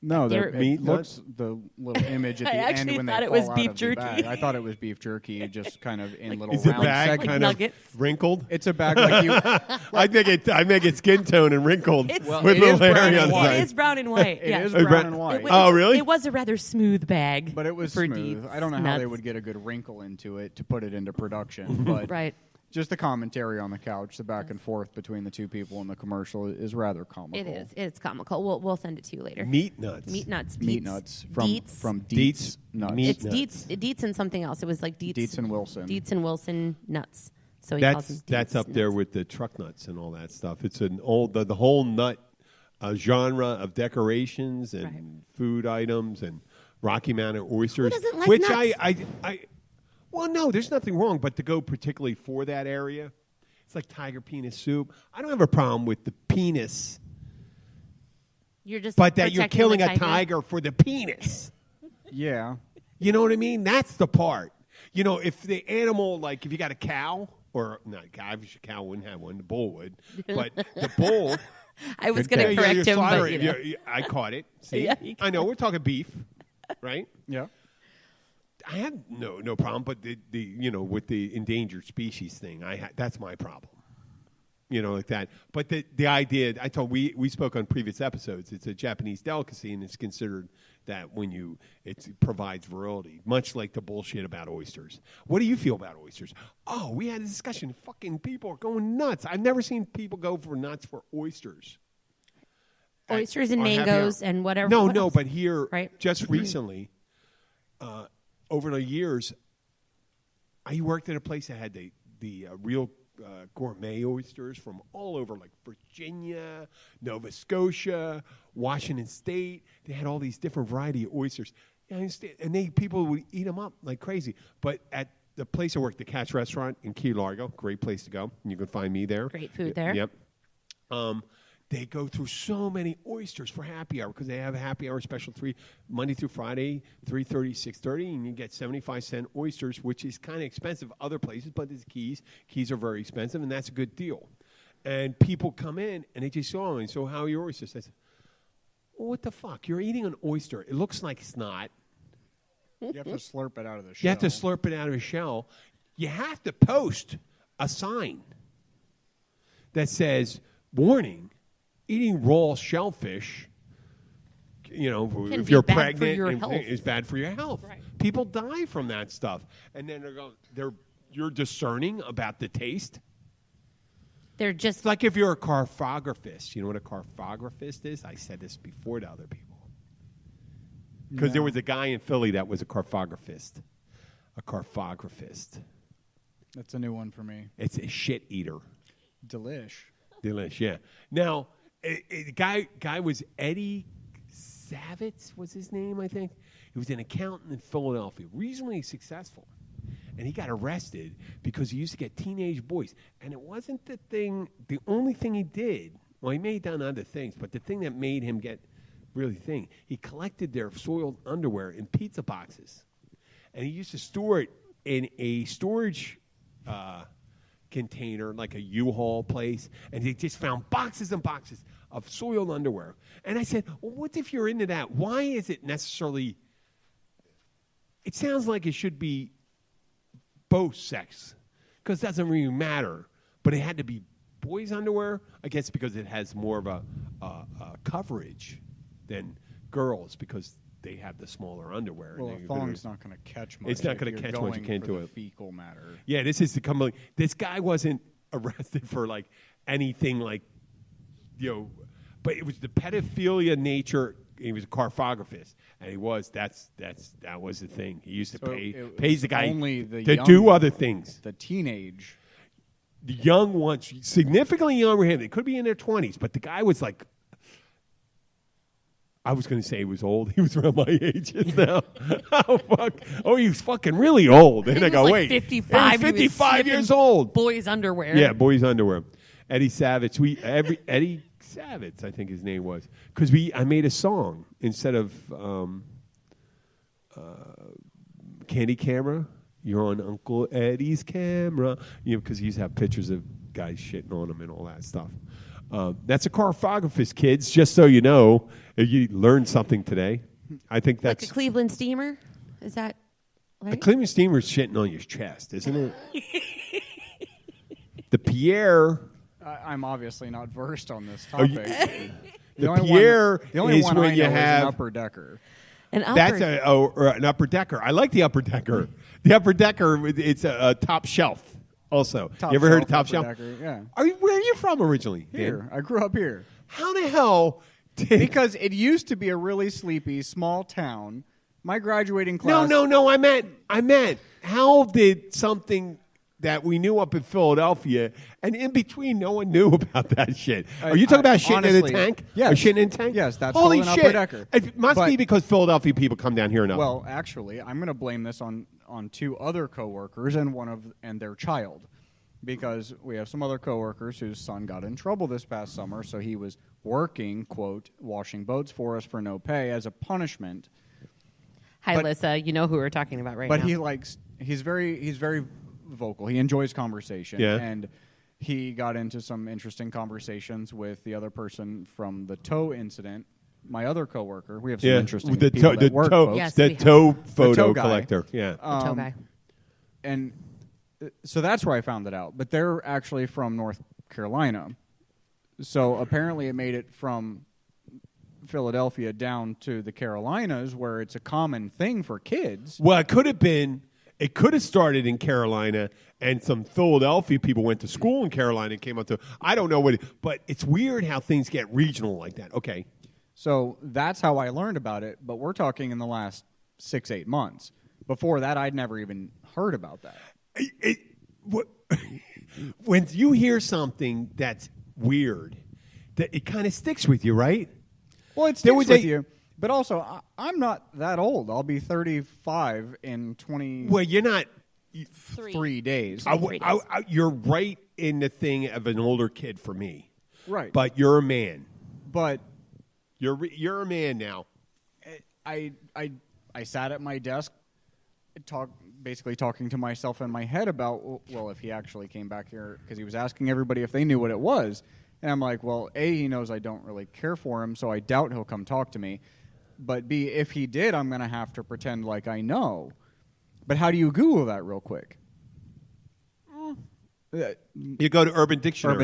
B: No,
C: They're-
B: it
A: Meat
B: looks the little image at
C: I
B: the end
C: actually
B: when they
C: thought it
B: fall
C: was
B: out
C: beef
B: of the
C: jerky.
B: bag. I thought it was beef jerky, just kind of in little
A: Is the
B: round
A: bag
B: segments.
A: kind of
C: nuggets.
A: wrinkled?
B: It's a bag like you.
A: I make it skin tone and wrinkled
C: It's-
B: Well,
A: with
B: it
A: little
B: is brown
A: hairy
B: and
A: on the
B: white.
A: side.
C: It is brown and white.
B: It
C: yeah.
B: is
A: Oh,
B: brown and white.
C: It
A: Oh, really?
C: It was a rather smooth bag.
B: But it was
C: for
B: smooth.
C: Deets
B: I don't know how they
C: nuts.
B: would get a good wrinkle into it to put it into production. But
C: Right.
B: just the commentary on the couch, the back and forth between the two people in the commercial is rather comical.
C: It is. It's comical. We'll send it to you later.
A: Meat nuts.
C: Meat nuts.
B: Meat
C: Deets.
B: nuts
C: Deets.
B: from
A: Deets
B: Deets nuts.
A: meat
C: It's
A: nuts.
C: Deets and something else. It was like Deets.
B: Deets and Wilson.
C: Deets and Wilson nuts. So he calls them
A: That's
C: Deets
A: up there
C: nuts.
A: with the truck nuts and all that stuff. It's an old the whole nut genre of decorations and
C: Right.
A: food items and Rocky Mountain oysters,
C: doesn't like
A: which
C: nuts?
A: I well, no, there's nothing wrong, but to go particularly for that area, it's like tiger penis soup. I don't have a problem with the penis,
C: You're just
A: but that you're
C: protecting
A: killing
C: the
A: a tiger for the penis.
B: Yeah.
A: You know what I mean? That's the part. If the animal, like if you got a cow, or not a cow, if a cow wouldn't have one, the bull would. But the bull,
C: I was going to correct him, but you know.
A: I caught it. See,
C: Yeah, you
A: I know we're talking beef, right?
B: Yeah.
A: I have no problem, but the with the endangered species thing, that's my problem. Like that. But the idea, we spoke on previous episodes. It's a Japanese delicacy, and it's considered that when it provides virility, much like the bullshit about oysters. What do you feel about oysters? Oh, we had a discussion. Fucking people are going nuts. I've never seen people go for nuts for oysters.
C: Oysters and
A: Or have
C: mangoes
A: here.
C: and whatever.
A: No,
C: what else?
A: but here,
C: Right.
A: just recently, over the years, I worked at a place that had the real gourmet oysters from all over, like Virginia, Nova Scotia, Washington State. They had all these different variety of oysters. Yeah, I understand. And people would eat them up like crazy. But at the place I work, the Catch Restaurant in Key Largo, great place to go. You can find me there.
C: Great food there.
A: Yep. They go through so many oysters for happy hour because they have a happy hour special Monday through Friday, 3:30, 6:30, and you get 75-cent oysters, which is kind of expensive other places, but it's Keys. Keys are very expensive, and that's a good deal. And people come in, and they just say, oh, and so how are your oysters? I said, well, what the fuck? You're eating an oyster. It looks like snot.
B: You have to slurp it out of the shell.
A: You have to slurp it out of a shell. You have to post a sign that says, warning, eating raw shellfish, if you're pregnant, is bad for your health.
C: Right.
A: People die from that stuff. And then you're discerning about the taste.
C: They're just
A: It's like if you're a cartographist. You know what a cartographist is? I said this before to other people. Because there was a guy in Philly that was a cartographist. A cartographist.
B: That's a new one for me.
A: It's a shit eater.
B: Delish,
A: yeah. Now, the guy was Eddie Savitz was his name, I think. He was an accountant in Philadelphia, reasonably successful. And he got arrested because he used to get teenage boys. And it wasn't the only thing he did. Well, he may have done other things, but the thing that made him get really he collected their soiled underwear in pizza boxes. And he used to store it in a storage container, like a U-Haul place, and they just found boxes and boxes of soiled underwear. And I said, well, what if you're into that? Why is it necessarily... It sounds like it should be both sex, because it doesn't really matter. But it had to be boys' underwear, I guess because it has more of a coverage than girls, because they have the smaller underwear.
B: Well, a thong's not going to catch much.
A: It's not going to catch much. You can't do it.
B: Fecal matter.
A: Yeah, this this guy wasn't arrested for like anything like, but it was the pedophilia nature. He was a cartographist, and that was the thing. He used to pays the guy to do other things.
B: The teenage,
A: the young ones, significantly younger than him. They could be in their 20s, but the guy was like. I was going to say he was old. He was around my age just now. Oh, fuck. Oh, he was fucking really old. And I go,
C: like
A: wait.
C: 55.
A: He was 55 years old.
C: Boys' underwear.
A: Yeah, boys' underwear. Eddie Savitz. Eddie Savitz, I think his name was. Because I made a song instead of Candy Camera. You're on Uncle Eddie's camera. Because he used to have pictures of guys shitting on him and all that stuff. That's a cartographist, kids, just so you know. You learned something today. I think that's...
C: Like a Cleveland steamer? Is that right?
A: The Cleveland steamer's shitting on your chest, isn't it? The Pierre...
B: I'm obviously not versed on this topic.
A: The Pierre is
B: one
A: when
B: I
A: you
B: know
A: have...
B: is an upper decker.
A: That's an upper decker. I like the upper decker. The upper decker, it's a top shelf. Also, you ever heard of Top Shelf?
B: Decker, yeah.
A: Where are you from originally?
B: Here.
A: Dan?
B: I grew up here.
A: How the hell did...
B: Because it used to be a really sleepy, small town. My graduating class...
A: No. I meant, how did something that we knew up in Philadelphia, and in between, no one knew about that shit? Are you talking about shitting
B: honestly,
A: in a tank?
B: Yes.
A: Or shitting in a tank?
B: Yes, that's
A: Holy
B: called an
A: shit.
B: upper decker.
A: It must be because Philadelphia people come down here enough.
B: Well, actually, I'm going to blame this on two other coworkers and their child. Because we have some other coworkers whose son got in trouble this past summer, so he was working, quote, washing boats for us for no pay as a punishment.
C: Hi, Lissa. You know who we're talking about right now.
B: But he's very vocal. He enjoys conversation.
A: Yeah.
B: And he got into some interesting conversations with the other person from the toe incident. My other coworker. We have some interesting people that work, folks.
C: Yes,
A: the toe photo
B: the toe guy.
A: collector. Yeah.
C: The toe guy.
B: And so that's where I found it out. But they're actually from North Carolina. So apparently it made it from Philadelphia down to the Carolinas, where it's a common thing for kids.
A: Well, it could have started in Carolina, and some Philadelphia people went to school in Carolina and came up to, I don't know but it's weird how things get regional like that. Okay.
B: So that's how I learned about it, but we're talking in the last 6-8 months. Before that, I'd never even heard about that.
A: when you hear something that's weird, that it kind of sticks with you, right?
B: Well, it sticks with you. But also, I'm not that old. I'll be 35 in 20.
A: Well, you're not.
B: 3 days.
A: You're right in the thing of an older kid for me.
B: Right.
A: But you're a man.
B: But
A: you're a man now.
B: I sat at my desk, basically talking to myself in my head about, well, if he actually came back here, because he was asking everybody if they knew what it was. And I'm like, well, A, he knows I don't really care for him, so I doubt he'll come talk to me. But B, if he did, I'm going to have to pretend like I know. But how do you Google that real quick?
A: You go to Urban Dictionary.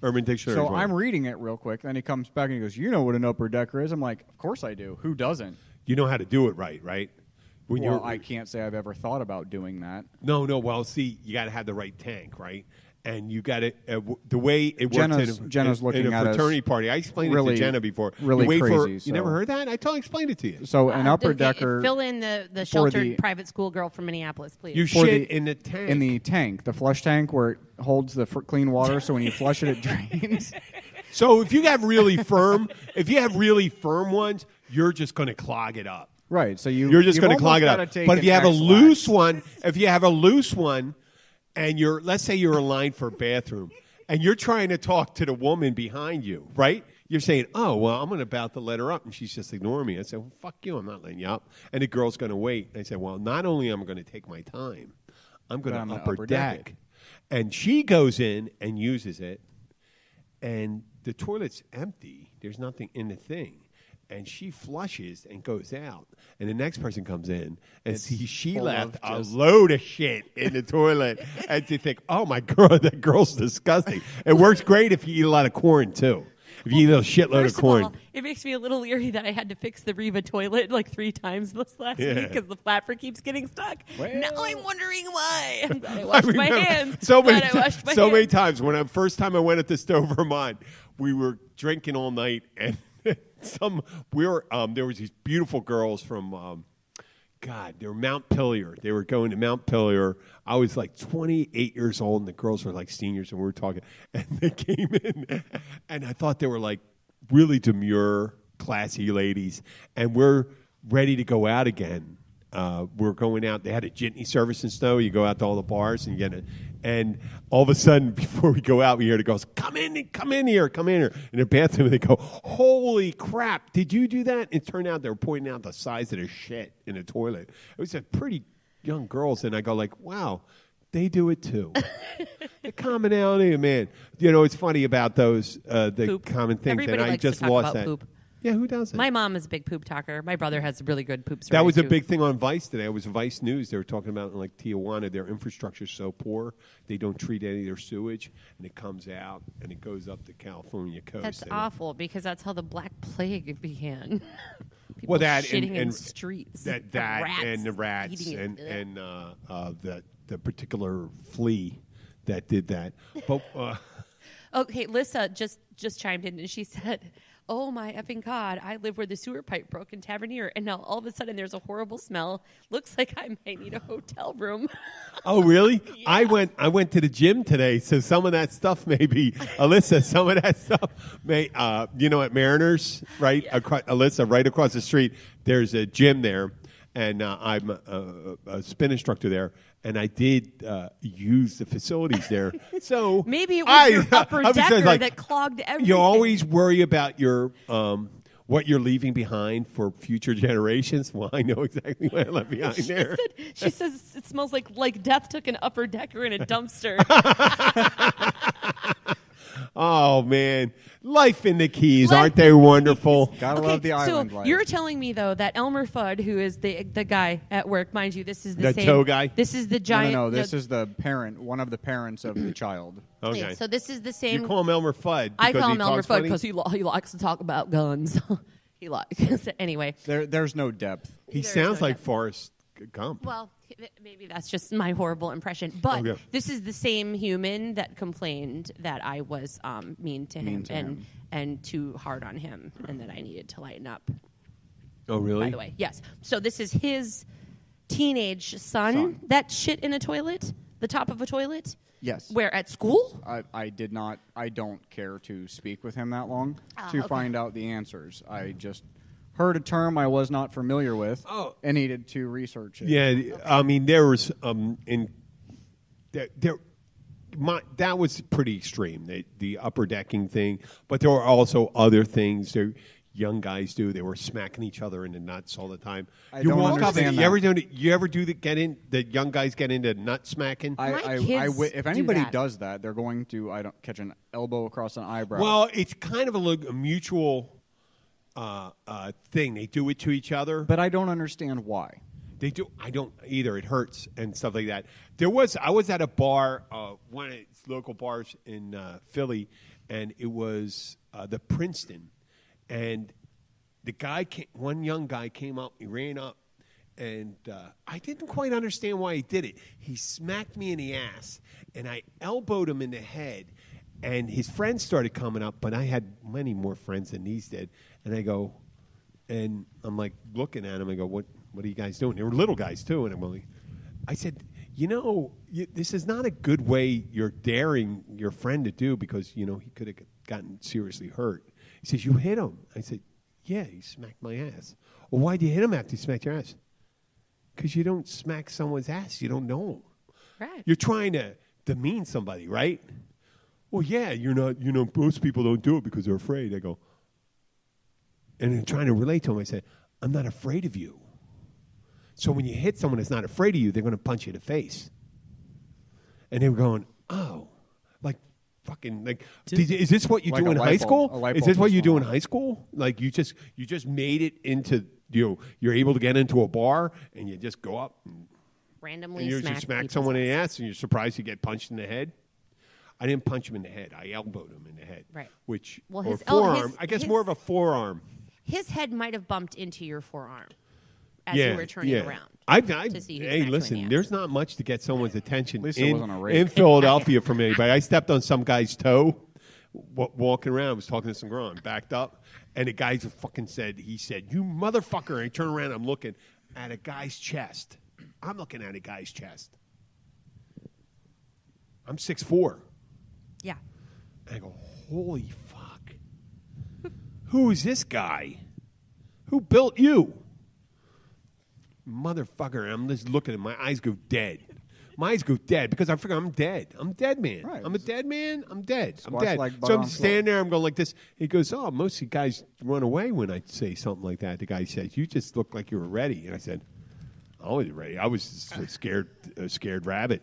A: Urban Dictionary.
B: So I'm reading it real quick. Then he comes back and he goes, you know what an upper decker is? I'm like, of course I do. Who doesn't?
A: You know how to do it right?
B: I can't say I've ever thought about doing that.
A: No. Well, see, you got to have the right tank, right? And you got to the way it works
B: Jenna's looking
A: in a
B: at
A: fraternity party. I explained it to Jenna before.
B: Really crazy.
A: You never heard that? I totally explained it to you.
B: So an upper decker.
C: Fill in the sheltered private school girl from Minneapolis, please.
A: You shit in the tank.
B: In the tank, the flush tank where it holds the clean water. So when you flush it, it drains.
A: So if you have really firm ones, you're just going to clog it up.
B: Right. So
A: you're just going to clog it up. But if you have a loose one, and let's say you're in line for a bathroom, and you're trying to talk to the woman behind you, right? You're saying, oh, well, I'm about to let her up, and she's just ignoring me. I say, well, fuck you, I'm not letting you up. And the girl's going to wait. And I say, well, not only am I going to take my time, I'm going to upper deck. And she goes in and uses it, and the toilet's empty. There's nothing in the thing. And she flushes and goes out. And the next person comes in and sees she left a load of shit in the toilet. And you think, oh, my God, that girl's disgusting. It works great if you eat a lot of corn, too. If you eat a shitload of corn.
C: All, it makes me a little leery that I had to fix the Reba toilet like 3 times this last week because the flapper keeps getting stuck. Well, now I'm wondering why. I'm glad I washed my hands.
A: So many times. When first time I went at the Stowe, Vermont, we were drinking all night and there was these beautiful girls from they were Mount Pillier. They were going to Mount Pillier. I was like 28 years old, and the girls were like seniors, and we were talking. And they came in, and I thought they were like really demure, classy ladies. And we're ready to go out again. We're going out. They had a jitney service in Stowe. You go out to all the bars and you get it. And all of a sudden, before we go out, we hear the girls, come in here. In the bathroom, and they go, holy crap, did you do that? It turned out they were pointing out the size of the shit in the toilet. It was a pretty young girls, and I go like, wow, they do it too. The commonality, man. You know, it's funny about those, the
C: poop.
A: common things,
C: Everybody
A: and I
C: likes
A: just
C: to talk
A: lost
C: about
A: that.
C: Poop.
A: Yeah, who doesn't?
C: My mom is a big poop talker. My brother has really good poop stories.
A: That was a
C: too.
A: big thing on Vice today. It was Vice News. They were talking about like Tijuana. Their infrastructure is so poor, they don't treat any of their sewage, and it comes out and it goes up the California coast.
C: That's awful because that's how the Black Plague began. People
A: Well, that
C: shitting
A: and
C: in streets.
A: that and the rats and the particular flea that did that. But
C: okay, Lissa just chimed in and she said, oh my effing God, I live where the sewer pipe broke in Tavernier, and now all of a sudden there's a horrible smell. Looks like I might need a hotel room.
A: Oh, really?
C: Yeah.
A: I went to the gym today, so some of that stuff maybe, Alyssa, some of that stuff may, at Mariners, right?
C: Yeah.
A: Alyssa, right across the street, there's a gym there, and I'm a spin instructor there, and I did use the facilities there. So
C: maybe it was your upper decker
A: like,
C: that clogged everything.
A: You always worry about your what you're leaving behind for future generations. Well, I know exactly what I left behind there.
C: She says it smells like death took an upper decker in a dumpster.
A: Oh, man. Life in the Keys. Aren't they wonderful?
B: Gotta love the island
C: so
B: life.
C: You're telling me, though, that Elmer Fudd, who is the guy at work, mind you, this is the same.
A: tow guy?
C: This is the giant.
B: No, this is the parent, one of the parents of the child.
A: Okay.
C: Yeah, so this is the same.
A: You call him Elmer Fudd.
C: I call him Elmer Fudd
A: because
C: because he likes to talk about guns. He likes. Anyway.
B: There's no depth.
A: he
C: There's
A: sounds
C: no
A: like
C: depth.
A: Forrest Gump.
C: Well, maybe that's just my horrible impression. But
A: Okay.
C: this is the same human that complained that I was mean to him and too hard on him and that I needed to lighten up.
A: Oh, really?
C: By the way, yes. So this is his teenage son that shit in a toilet. the top of a toilet?
B: Yes.
C: Where, at school?
B: I did not. I don't care to speak with him that long to
C: okay.
B: find out the answers. I just heard a term I was not familiar with and needed to research it.
A: Yeah, I mean, there was that was pretty extreme, the upper decking thing. But there were also other things that young guys do. They were smacking each other in the nuts all the time.
B: I don't understand that.
A: You ever do the young guys get into nut smacking?
B: If anybody
C: that.
B: does that, they're going to catch an elbow across an eyebrow.
A: Well, it's kind of a mutual thing. They do it to each other.
B: But I don't understand why.
A: They do. I don't either. It hurts and stuff like that. I was at a bar, one of its local bars in Philly, and it was the Princeton. And one young guy came up. He ran up, and I didn't quite understand why he did it. He smacked me in the ass, and I elbowed him in the head. And his friends started coming up, but I had many more friends than these did. And I go, and I'm like looking at him. I go, what are you guys doing? They were little guys too. And I said, this is not a good way you're daring your friend to do, because he could have gotten seriously hurt. He says, you hit him. I said, yeah, he smacked my ass. Well, why'd you hit him after he smacked your ass? Because you don't smack someone's ass. You don't know him.
C: Right.
A: You're trying to demean somebody, right? Well, yeah, you're not, most people don't do it because they're afraid. I go, and then trying to relate to him, I said, I'm not afraid of you. So when you hit someone that's not afraid of you, they're going to punch you in the face. And they were going, oh, is this what you do in high school? Is this what you do in high school? Like you just made it into, you're able to get into a bar and you just go up and
C: Randomly
A: you just smack someone in the ass and you're surprised you get punched in the head. I didn't punch him in the head. I elbowed him in the head.
C: Right.
A: Or forearm. I guess more of a forearm.
C: His head might have bumped into your forearm as you were turning around. To see who
A: hey,
C: smacked
A: listen,
C: you in the
A: there's
C: ass.
A: not much to get someone's attention
B: At least it wasn't a rape.
A: in Philadelphia from anybody. I stepped on some guy's toe walking around. I was talking to some girl. I backed up, and the guy said, you motherfucker. And I turn around, I'm looking at a guy's chest. I'm looking at a guy's chest. I'm 6'4".
C: Yeah.
A: And I go, holy fuck. Who is this guy? Who built you? Motherfucker. I'm just looking at my eyes go dead. My eyes go dead because I figure I'm dead. I'm dead, man.
B: Right.
A: I'm a dead man. I'm dead. I'm
B: Squash
A: dead.
B: like butt
A: So I'm
B: on
A: standing there. I'm going like this. He goes, most of you guys run away when I say something like that. The guy says, you just look like you were ready. And I said, I wasn't ready. I was just a scared rabbit.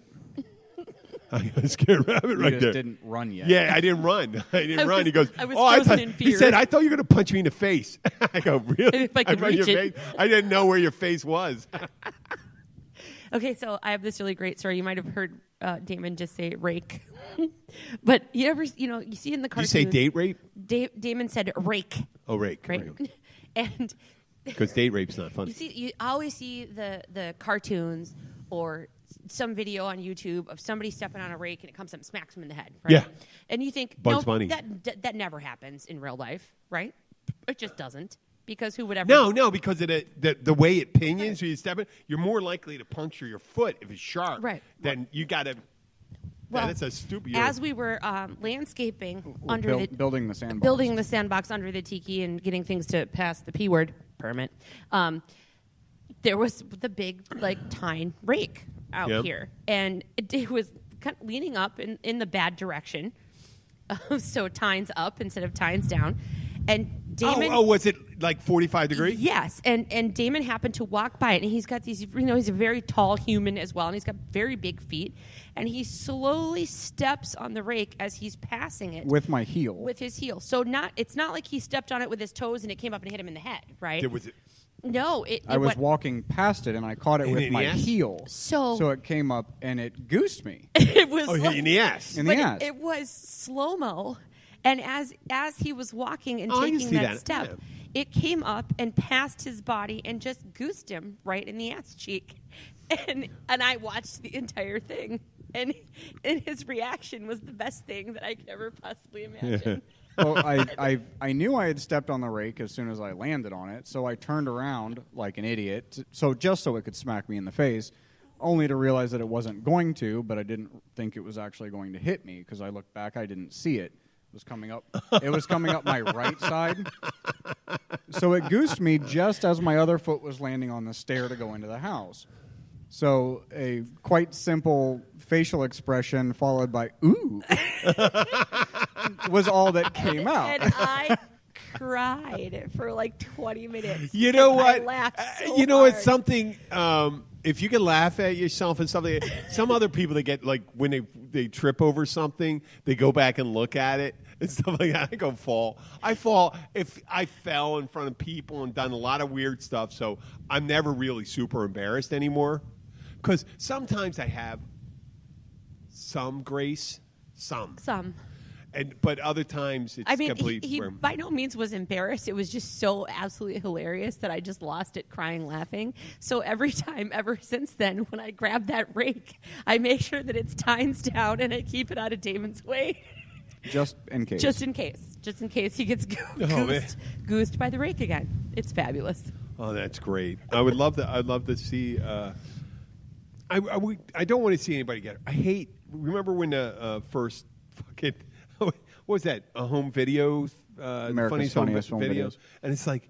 A: I got a scared rabbit right
B: just
A: there.
B: Didn't run yet.
A: Yeah, I didn't run. He goes,
C: I was
A: I
C: frozen
A: thought,
C: in
A: he
C: fear.
A: said, I thought you were going to punch me in the face. I go, really?
C: If I could
A: run
C: reach
A: your
C: it.
A: face? I didn't know where your face was.
C: Okay, so I have this really great story. You might have heard Damon just say rake. But you ever, you see in the
A: Did
C: cartoons.
A: you say date rape?
C: Damon said rake.
A: Oh, rake.
C: Right? And
A: Because date rape's not funny.
C: you always see the cartoons or some video on YouTube of somebody stepping on a rake and it comes up and smacks them in the head, right?
A: Yeah.
C: And you think,
A: Bugs
C: no,
A: Bunny.
C: that never happens in real life, right? It just doesn't. Because who would ever...
A: No, because of the way it pinions when you step it, you're more likely to puncture your foot if it's sharp.
C: Right.
A: Then you got to...
C: Well,
A: that's a stupid...
C: As we were landscaping
B: building the sandbox.
C: building the sandbox under the tiki and getting things to pass the P word permit, there was the big tine rake out here, and it was kind of leaning up in the bad direction, so tines up instead of tines down, and Damon.
A: Was it like 45 degrees?
C: Yes, and Damon happened to walk by it, and he's got these, he's a very tall human as well, and he's got very big feet, and he slowly steps on the rake as he's passing it
B: with my heel.
C: with his heel. So it's not like he stepped on it with his toes and it came up and hit him in the head, right?
A: Was it?
C: No,
B: I was
C: went,
B: walking past it and I caught it with
A: in
B: my
A: the ass?
B: heel.
C: So
B: it came up and it goosed me
C: it was
A: Oh, in the ass.
B: in the
C: but
B: ass.
C: it was slow-mo. And as he was walking and
A: I can
C: taking
A: see
C: that
A: that.
C: step,
A: Yeah.
C: it came up and passed his body and just goosed him right in the ass cheek. And I watched the entire thing. And his reaction was the best thing that I could ever possibly imagine.
B: Well, I knew I had stepped on the rake as soon as I landed on it, so I turned around like an idiot, so it could smack me in the face. only to realize that it wasn't going to, but I didn't think it was actually going to hit me because I looked back, I didn't see it. It was coming up. It was coming up my right side. So it goosed me just as my other foot was landing on the stair to go into the house. So a quite simple facial expression followed by "ooh" was all that came out.
C: And I cried for like 20 minutes.
A: You know
C: because
A: what?
C: I laughed so
A: you know,
C: hard.
A: it's something. If you can laugh at yourself and something, some other people that get like when they trip over something, they go back and look at it and stuff like that. I fall. If I fell in front of people and done a lot of weird stuff, so I'm never really super embarrassed anymore. Because sometimes I have some grace, some. But other times it's complete.
C: He by no means was embarrassed. It was just so absolutely hilarious that I just lost it crying, laughing. So every time, ever since then, when I grab that rake, I make sure that it's tines down and I keep it out of Damon's way.
B: Just in case.
C: Just in case he gets goosed by the rake again. It's fabulous.
A: Oh, that's great. I would love to. I'd love to see. I don't want to see anybody get. I hate. Remember when the first fucking. What was that? A home video?
B: America's Funniest Home Videos.
A: And it's like,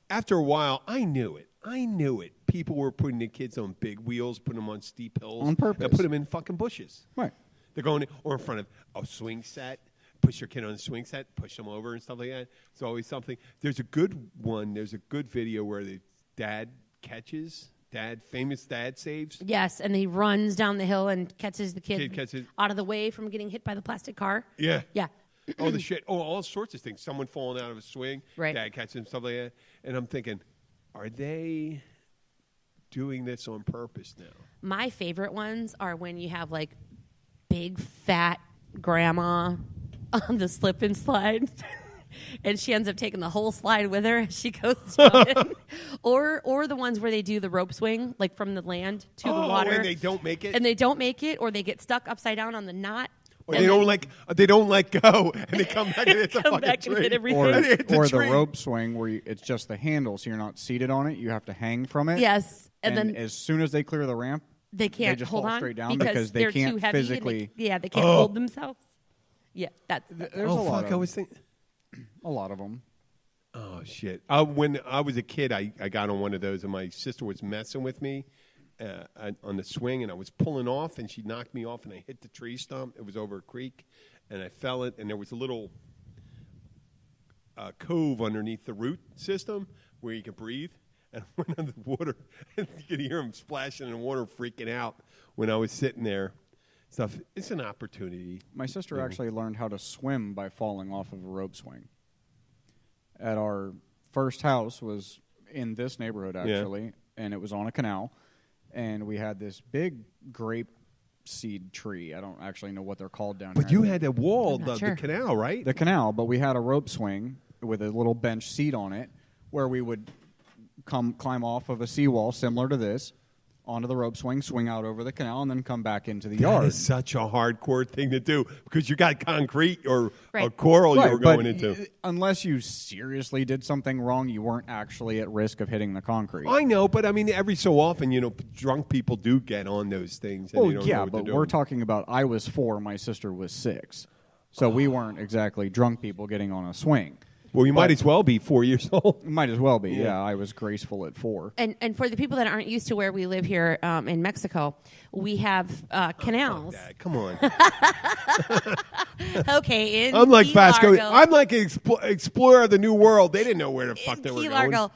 A: after a while, I knew it. People were putting the kids on big wheels, putting them on steep hills.
B: On purpose.
A: And put them in fucking bushes.
B: Right.
A: They're going, or in front of a swing set. Push your kid on a swing set, push them over and stuff like that. It's always something. There's a good one. There's a good video where the dad catches. Famous dad saves.
C: Yes, and he runs down the hill and catches the kid
A: catches
C: out of the way from getting hit by the plastic car.
A: Yeah.
C: Yeah.
A: Oh, the shit. Oh, all sorts of things. Someone falling out of a swing.
C: Right.
A: Dad catches him, stuff like that. And I'm thinking, are they doing this on purpose now?
C: My favorite ones are when you have like big fat grandma on the slip and slide. And she ends up taking the whole slide with her as she goes down. Or the ones where they do the rope swing, like from the land to the water.
A: And they don't make it?
C: And they don't make it, or they get stuck upside down on the knot.
A: Or they don't let go, and they come back and hit the
C: come
A: fucking
C: back
A: tree.
C: and hit everything.
B: Or the rope swing where it's just the handle, so you're not seated on it. You have to hang from it.
C: Yes.
B: And
C: then
B: as soon as they clear the ramp,
C: they can't
B: just
C: hold
B: fall
C: on
B: straight down
C: because
B: they
C: they're
B: can't
C: too heavy.
B: physically.
C: They can't hold themselves. Yeah, that's
B: There's a lot of
A: I was thinking.
B: A lot of them.
A: Oh, shit. When I was a kid, I got on one of those, and my sister was messing with me on the swing, and I was pulling off, and she knocked me off, and I hit the tree stump. It was over a creek, and I fell it, and there was a little cove underneath the root system where you could breathe, and I went under the water, and you could hear him splashing in the water, freaking out when I was sitting there. Stuff. It's an opportunity.
B: My sister actually learned how to swim by falling off of a rope swing. At our first house was in this neighborhood, actually, and it was on a canal. And we had this big grape seed tree. I don't actually know what they're called down here.
A: But you had a wall,
C: I'm not
A: the
C: sure.
A: canal, right?
B: The canal, but we had a rope swing with a little bench seat on it where we would climb off of a seawall similar to this, onto the rope swing out over the canal, and then come back into the yard.
A: That is such a hardcore thing to do because you got concrete or
C: Right.
A: coral you were
B: but
A: going into.
B: Unless you seriously did something wrong, you weren't actually at risk of hitting the concrete.
A: I know, but I mean, every so often, drunk people do get on those things. And
B: Well,
A: they don't know
B: yeah,
A: what
B: but
A: they're
B: we're
A: doing.
B: talking about I was 4, my sister was 6. So we weren't exactly drunk people getting on a swing.
A: Well, you might as well be 4 years old.
B: Might as well be, yeah. I was graceful at 4.
C: And for the people that aren't used to where we live here in Mexico, we have canals.
A: Dad, come on.
C: Okay, in
A: I'm like
C: Key
A: Vasco.
C: Largo-
A: I'm like an explorer of the new world. They didn't know where the fuck
C: in
A: they were
C: Key
A: going.
C: Largo,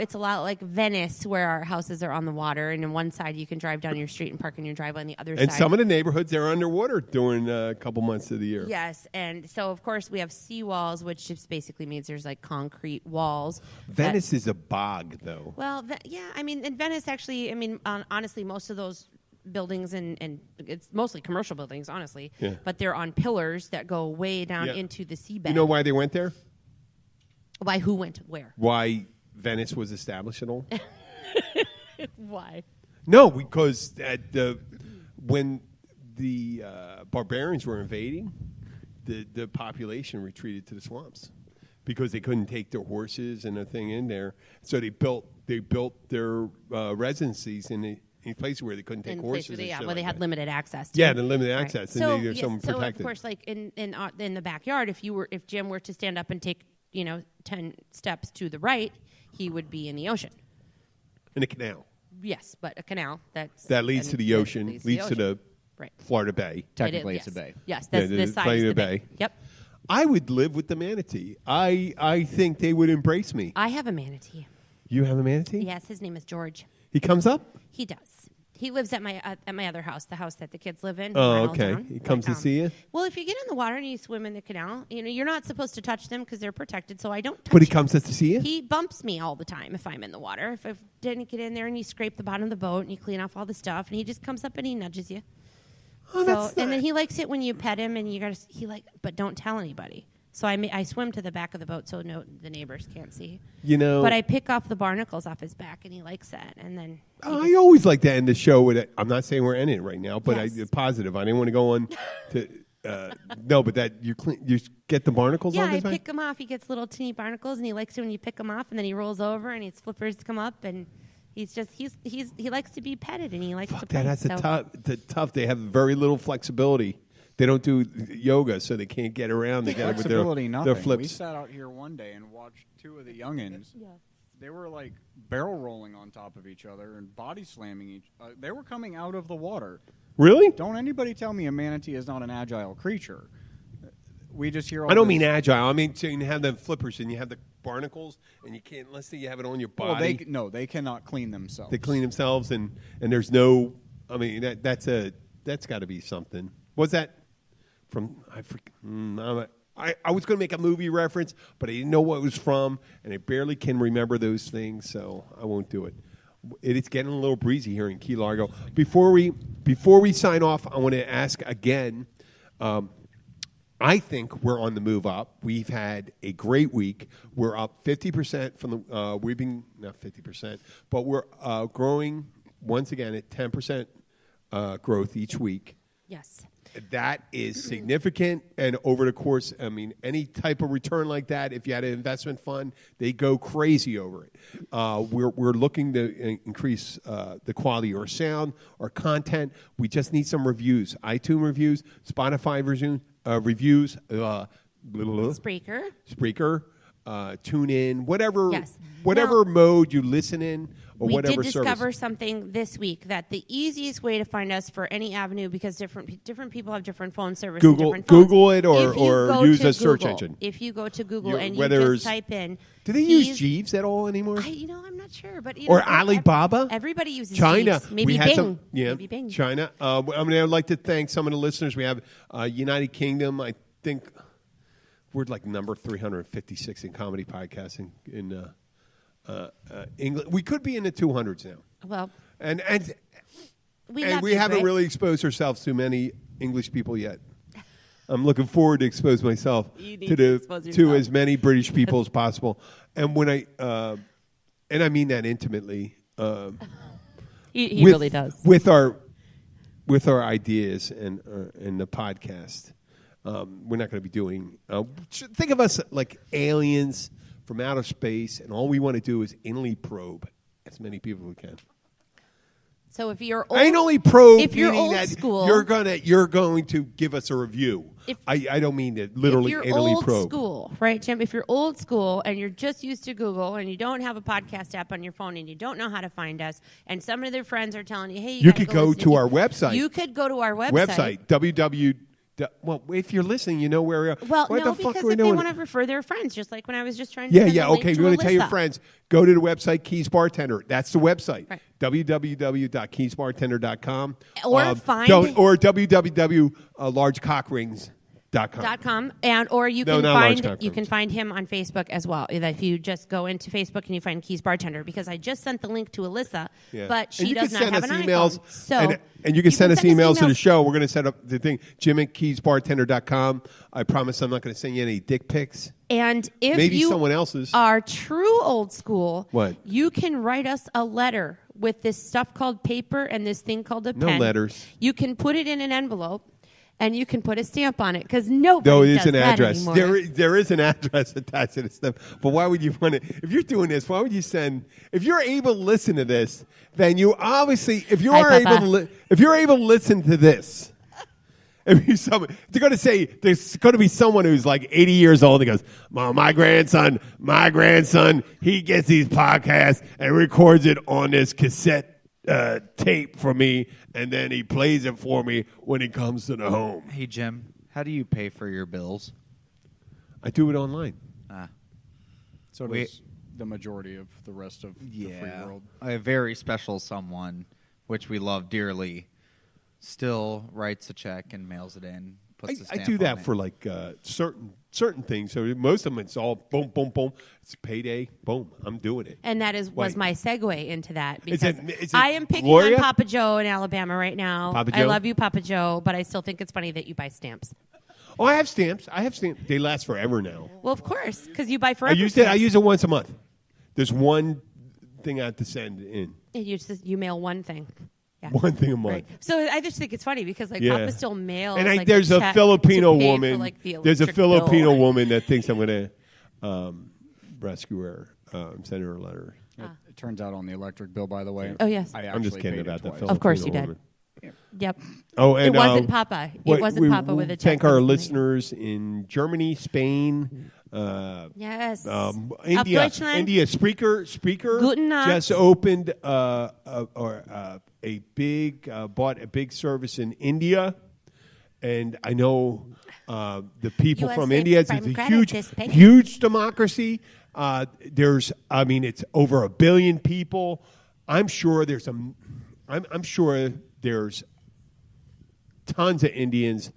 C: it's a lot like Venice, where our houses are on the water, and on one side you can drive down your street and park in your driveway. On the other
A: And
C: side,
A: some of the neighborhoods, they're underwater during a couple months of the year.
C: yes, and so of course we have seawalls, which just basically means there's like concrete walls.
A: Venice is a bog, though.
C: Well, yeah, I mean, in Venice, actually, I mean, honestly, most of those buildings and it's mostly commercial buildings, honestly,
A: Yeah.
C: but they're on pillars that go way down
A: Yeah.
C: into the seabed.
A: You know why they went there?
C: Why? Who went where?
A: Why Venice was established at all?
C: Why?
A: No, because when the barbarians were invading, the population retreated to the swamps because they couldn't take their horses and their thing in there. So they built their residencies in in places where they couldn't take horses.
C: Where they,
A: and shit
C: well, they
A: like
C: had
A: that.
C: limited access.
A: Yeah, the limited access,
C: So,
A: and they're someone
C: so
A: protected.
C: of course, like in the backyard, if Jim were to stand up and take 10 steps to the right, he would be in the ocean.
A: In a canal.
C: Yes, but a canal that
A: leads to the ocean, leads to the
C: right.
A: Florida Bay.
B: Technically,
C: Yes.
B: it's a bay.
C: Yes, that's
A: Yeah,
C: the
A: the
C: size
A: Florida
C: of the bay.
A: Bay.
C: Yep.
A: I would live with the manatee. I think they would embrace me.
C: I have a manatee.
A: You have a manatee?
C: Yes, his name is George.
A: He comes up?
C: He does. He lives at my other house, the house that the kids live in.
A: Oh,
C: in
A: okay.
C: Reynolds Town.
A: He comes to see you?
C: Well, if you get in the water and you swim in the canal, you're not supposed to touch them because they're protected. So I don't touch
A: But he
C: them.
A: comes to see you?
C: He bumps me all the time if I'm in the water. If I didn't get in there and you scrape the bottom of the boat and you clean off all the stuff, and he just comes up and he nudges you.
A: Oh, that's
C: and then
A: nice.
C: he likes it when you pet him and but don't tell anybody. So I swim to the back of the boat so the neighbors can't see. But I pick off the barnacles off his back and he likes that. And then
A: I always like to end the show with it. I'm not saying we're ending it right now, but
C: Yes.
A: I'm positive. I didn't want to go on to. No, but that you get the barnacles
C: yeah,
A: on
C: I
A: his back?
C: pick him off. He gets little teeny barnacles and he likes it when you pick him off. And then he rolls over and his flippers come up and he likes to be petted and he likes to play.
A: That's tough. They have very little flexibility. They don't do yoga, so they can't get around. They got it with
B: Flexibility,
A: their
B: nothing.
A: flips.
B: We sat out here one day and watched two of the youngins.
C: Yeah.
B: They were like barrel rolling on top of each other and body slamming each. They were coming out of the water.
A: Really?
B: Don't anybody tell me a manatee is not an agile creature. We just hear. All
A: I don't
B: this-
A: mean agile. I mean, so you have the flippers and you have the barnacles, and you can't. Let's say you have it on your
B: Well,
A: body.
B: they cannot clean themselves.
A: They clean themselves, and there's no. I mean, that's got to be something. Was that from? I was going to make a movie reference, but I didn't know what it was from, and I barely can remember those things, so I won't do it. It's getting a little breezy here in Key Largo. Before we sign off, I want to ask again. I think we're on the move up. We've had a great week. We're up 50% from the. We've been not 50%, but we're growing once again at 10% growth each week.
C: Yes.
A: That is significant, and over the course, I mean, any type of return like that, if you had an investment fund, they go crazy over it. We're looking to increase the quality of our sound, our content. We just need some reviews, iTunes reviews, Spotify reviews, Spreaker, tune in, whatever
C: Yes.
A: whatever
C: Now,
A: mode you listen in, or
C: We
A: whatever
C: did discover
A: service.
C: something this week that the easiest way to find us for any avenue, because different people have different phone services.
A: Google-
C: and different phones.
A: Google it or-
C: If you
A: or
C: go
A: use
C: to
A: a search
C: Google-
A: engine.
C: If you go to Google and you
A: whether
C: just type in,
A: Do they use
C: He's-
A: Jeeves at all anymore?
C: I'm not sure, but
A: Or Alibaba?
C: Everybody uses
A: China.
C: Jeeves. Maybe
A: we had
C: Bing.
A: some,
C: Maybe Bing.
A: China. I would like to thank some of the listeners. We have United Kingdom. I think we're like number 356 in comedy podcasting in England. We could be in the 200s now.
C: Well,
A: And
C: we
A: haven't really exposed ourselves to many English people yet. I'm looking forward to expose myself
C: You need to expose
A: to
C: yourself.
A: as many British people as possible. And when I mean that intimately.
C: He really does.
A: With our ideas and the podcast. We're not going to be doing. Think of us like aliens from outer space, and all we want to do is anally probe as many people as we can.
C: So if you're old,
A: Anally probe,
C: if you're
A: meaning
C: old
A: that
C: school,
A: you're going to give us a review. I don't mean to literally
C: if you're
A: anally
C: old
A: probe.
C: school, right, Jim? If you're old school and you're just used to Google and you don't have a podcast app on your phone and you don't know how to find us, and some of their friends are telling you, "Hey, you
A: could
C: gotta
A: go
C: listen
A: to our website.
C: You could go to our website.
A: Well, if you're listening, you know where we are.
C: Well,
A: what
C: no,
A: the fuck
C: because
A: are we
C: if they
A: doing?
C: want to refer their friends, just like when I was just trying to
A: Yeah,
C: send
A: yeah,
C: the link
A: okay.
C: to
A: We're going to tell your
C: Alyssa.
A: friends, go to the website, Keys Bartender. That's the website.
C: Right.
A: www.keysbartender.com.
C: Or find-
A: or www.largecockrings.com.
C: Or you
A: No,
C: can
A: not large
C: find
A: cockroaches.
C: you can find him on Facebook as well. If you just go into Facebook and you find Keys Bartender, because I just sent the link to Alyssa,
A: Yeah.
C: but
A: And
C: she
A: you
C: does
A: can
C: not
A: send
C: have
A: us
C: an
A: emails,
C: iPhone. So
A: and you can send us emails to the
C: emails.
A: show. We're going to set up the thing, Jim@keysbartender.com. I promise I'm not going to send you any dick pics.
C: And if
A: Maybe
C: you
A: someone else's.
C: are true old school,
A: What?
C: you can write us a letter with this stuff called paper and this thing called a
A: No
C: pen.
A: letters.
C: You can put it in an envelope, and you can put a stamp on it because nobody
A: No, it is
C: does
A: an
C: that
A: address.
C: anymore.
A: There is an address attached to this stuff. But why would you want it? If you're doing this, why would you send? If you're able to listen to this, then you obviously, if you
C: Hi,
A: are able
C: Papa.
A: to, if you're able to listen to this. If you they're going to say there's going to be someone who's like 80 years old and goes, my grandson, he gets these podcasts and records it on this cassette tape for me, and then he plays it for me when he comes to the home.
D: Hey, Jim, how do you pay for your bills?
A: I do it online.
B: So does the majority of the rest of the free world.
D: A very special someone, which we love dearly, still writes a check and mails it in. Puts a
A: I
D: stamp
A: do
D: on
A: that
D: it.
A: for like certain things. So most of them, it's all boom, boom, boom. It's payday, boom. I'm doing it.
C: And that was
A: Wait.
C: my segue into that
A: Is
C: because
A: it
C: I am picking
A: Gloria?
C: on Papa Joe in Alabama right now.
A: Papa
C: I
A: Joe?
C: love you, Papa Joe, but I still think it's funny that you buy stamps.
A: Oh, I have stamps. They last forever now.
C: Well, of course, because you buy
A: I
C: forever.
A: use
C: stamps.
A: it once a month. There's one thing I have to send in.
C: And you mail one thing. Yeah.
A: One thing a month.
C: Right. So I just think it's funny because like
A: Yeah.
C: Papa still mails.
A: And
C: like,
A: there's
C: a
A: a
C: check
A: Filipino
C: to pay
A: woman.
C: For, like, the
A: There's a
C: electric
A: Filipino
C: bill.
A: woman that thinks I'm going to rescue her. Send her a letter.
B: It turns out on the electric bill, by the way.
C: Oh, yes.
B: I
A: I'm just
B: actually
A: kidding
B: paid it
A: about that
B: twice.
A: Filipino
C: Of course you did.
A: woman.
C: Yep.
A: Oh, and
C: it wasn't Papa. It wasn't Papa with a check.
A: Thank
C: It
A: our
C: was me.
A: listeners in Germany, Spain,
C: Yes.
A: India.
C: Deutschland.
A: India Speaker
C: Guten Nacht.
A: just opened bought a big service in India, and I know the people from
C: USA
A: India. It's
C: Prime
A: a
C: Credit
A: huge,
C: this pay.
A: huge democracy. It's over 1 billion people. I'm sure there's tons of Indians.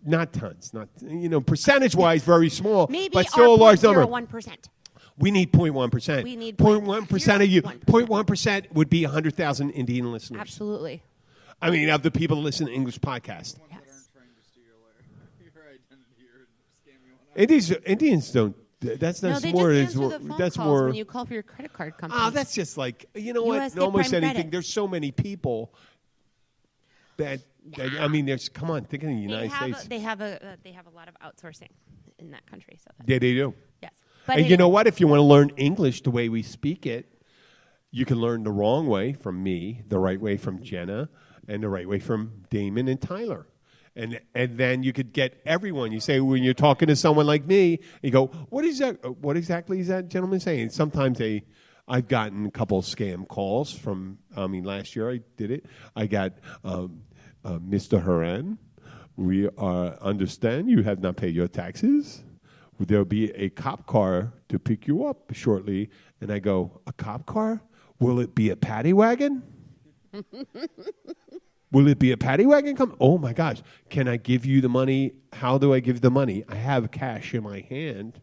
A: Not tons, percentage-wise, very small,
C: Maybe
A: but still a large number.
C: 1%.
A: We need 0.1%.
C: We need
A: 0.1% of you.
C: 0.1%.
A: 0.1% would be 100,000 Indian listeners.
C: Absolutely.
A: I mean, of the people that listen to English podcasts.
C: Yes.
A: Indians don't. That's
C: No, they
A: more.
C: just answer the phone
A: That's
C: calls
A: more.
C: when you call for your credit card company.
A: That's just like what?
C: USA
A: Almost
C: Prime
A: anything.
C: Credit.
A: There's so many people that I mean, there's. Come on, think of the United States.
C: They have a lot of outsourcing in that country. So
A: Yeah, they do.
C: yes. But
A: And you know
C: anyway.
A: what? If you want to learn English the way we speak it, you can learn the wrong way from me, the right way from Jenna, and the right way from Damon and Tyler. And then you could get everyone. You say when you're talking to someone like me, you go, "What is that? What exactly is that gentleman saying?" Sometimes I've gotten a couple of scam calls from. I mean, last year I did it. I got Mr. Haran. We understand you have not paid your taxes. There'll be a cop car to pick you up shortly. And I go, a cop car? Will it be a paddy wagon? Will it be a paddy wagon? Come? Oh my gosh! Can I give you the money? How do I give the money? I have cash in my hand.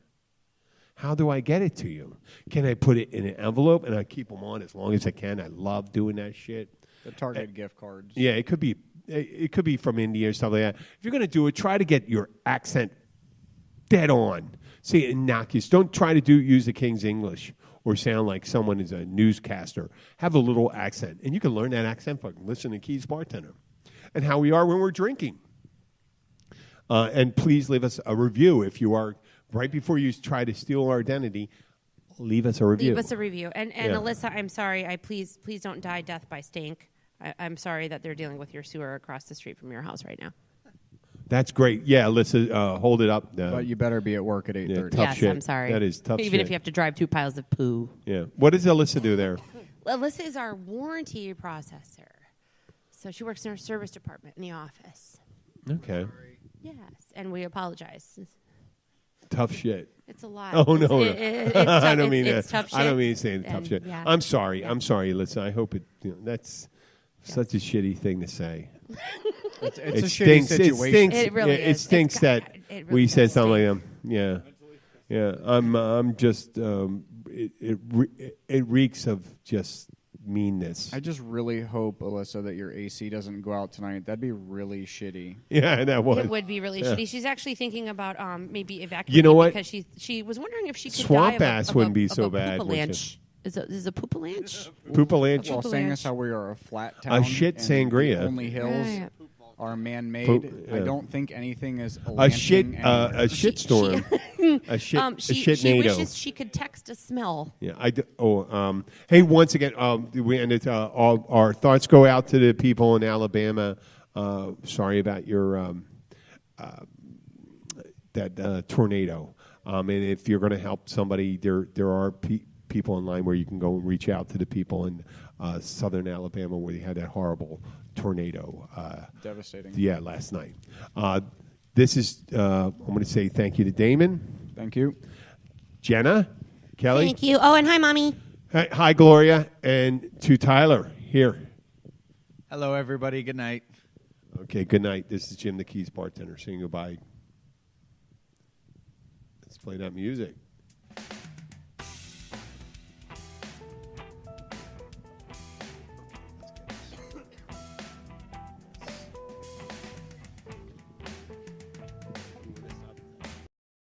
A: How do I get it to you? Can I put it in an envelope and I keep them on as long as I can? I love doing that shit.
B: The Target gift cards.
A: Yeah, it could be from India or stuff like that. If you're going to do it, try to get your accent dead on. Say it innocuous. Don't try to use the King's English or sound like someone is a newscaster. Have a little accent. And you can learn that accent by listening to Keys Bartender. And how we are when we're drinking. And please leave us a review if you are, right before you try to steal our identity, leave us a review.
C: Leave us a review. And
A: Yeah.
C: Alyssa, I'm sorry. Please don't die death by stink. I'm sorry that they're dealing with your sewer across the street from your house right now.
A: That's great. Yeah, Alyssa, hold it up.
B: But you better be at work at 8:30.
A: Tough
C: yes,
A: shit.
C: I'm sorry.
A: That is tough
C: Even
A: shit.
C: if you have to drive 2 piles of poo.
A: Yeah. What does Alyssa do there?
C: Alyssa is our warranty processor. So she works in our service department in the office.
A: Okay.
C: Yes, and we apologize.
A: Tough shit.
C: It's a lot.
A: Oh, no.
C: It's
A: I
C: tough-
A: don't mean
C: it's
A: that.
C: tough shit.
A: I don't mean saying tough
C: And,
A: shit.
C: yeah.
A: I'm sorry.
C: Yeah.
A: I'm sorry, Alyssa. I hope it. That's such a shitty thing to say.
B: It's
A: It
B: a shitty
A: stinks.
B: situation.
A: It stinks.
C: It really
A: yeah,
C: is.
A: It stinks
C: It's
A: that
C: it really
A: we
C: does
A: said something
C: stink.
A: like that. Yeah. Yeah. I'm just. It reeks of just meanness.
B: I just really hope, Alyssa, that your AC doesn't go out tonight. That'd be really shitty.
A: Yeah, that was.
C: It would be really
A: Yeah.
C: shitty. She's actually thinking about maybe evacuating.
A: You know what?
C: Because she was wondering if she could
A: Swamp
C: die of
A: ass
C: of
A: wouldn't be
C: of
A: so
C: a
A: bad, would
C: poopalanche. Is a poopalanche?
A: Poopalanche.
B: Well,
C: Triple
B: seeing
C: H.
B: as how we are a flat town.
A: shit
B: and
A: sangria.
B: Only hills.
C: Yeah.
B: are man-made.
A: Yeah.
B: I don't think anything is
A: A shit
B: anywhere.
A: storm. a shit
C: She
A: NATO.
C: wishes she could text a smell.
A: Yeah, hey, once again, we ended. All our thoughts go out to the people in Alabama. Sorry about your that tornado. And if you're going to help somebody, there are people in line where you can go and reach out to the people in southern Alabama where they had that horrible tornado.
B: Devastating.
A: Yeah, last night. This is. I'm going to say thank you to Damon,
B: Thank you.
A: Jenna, Kelly.
C: Thank you. Oh, and hi, Mommy.
A: Hi, Gloria, and to Tyler here.
D: Hello, everybody. Good night.
A: Okay, good night. This is Jim the Keys bartender saying goodbye. Let's play that music.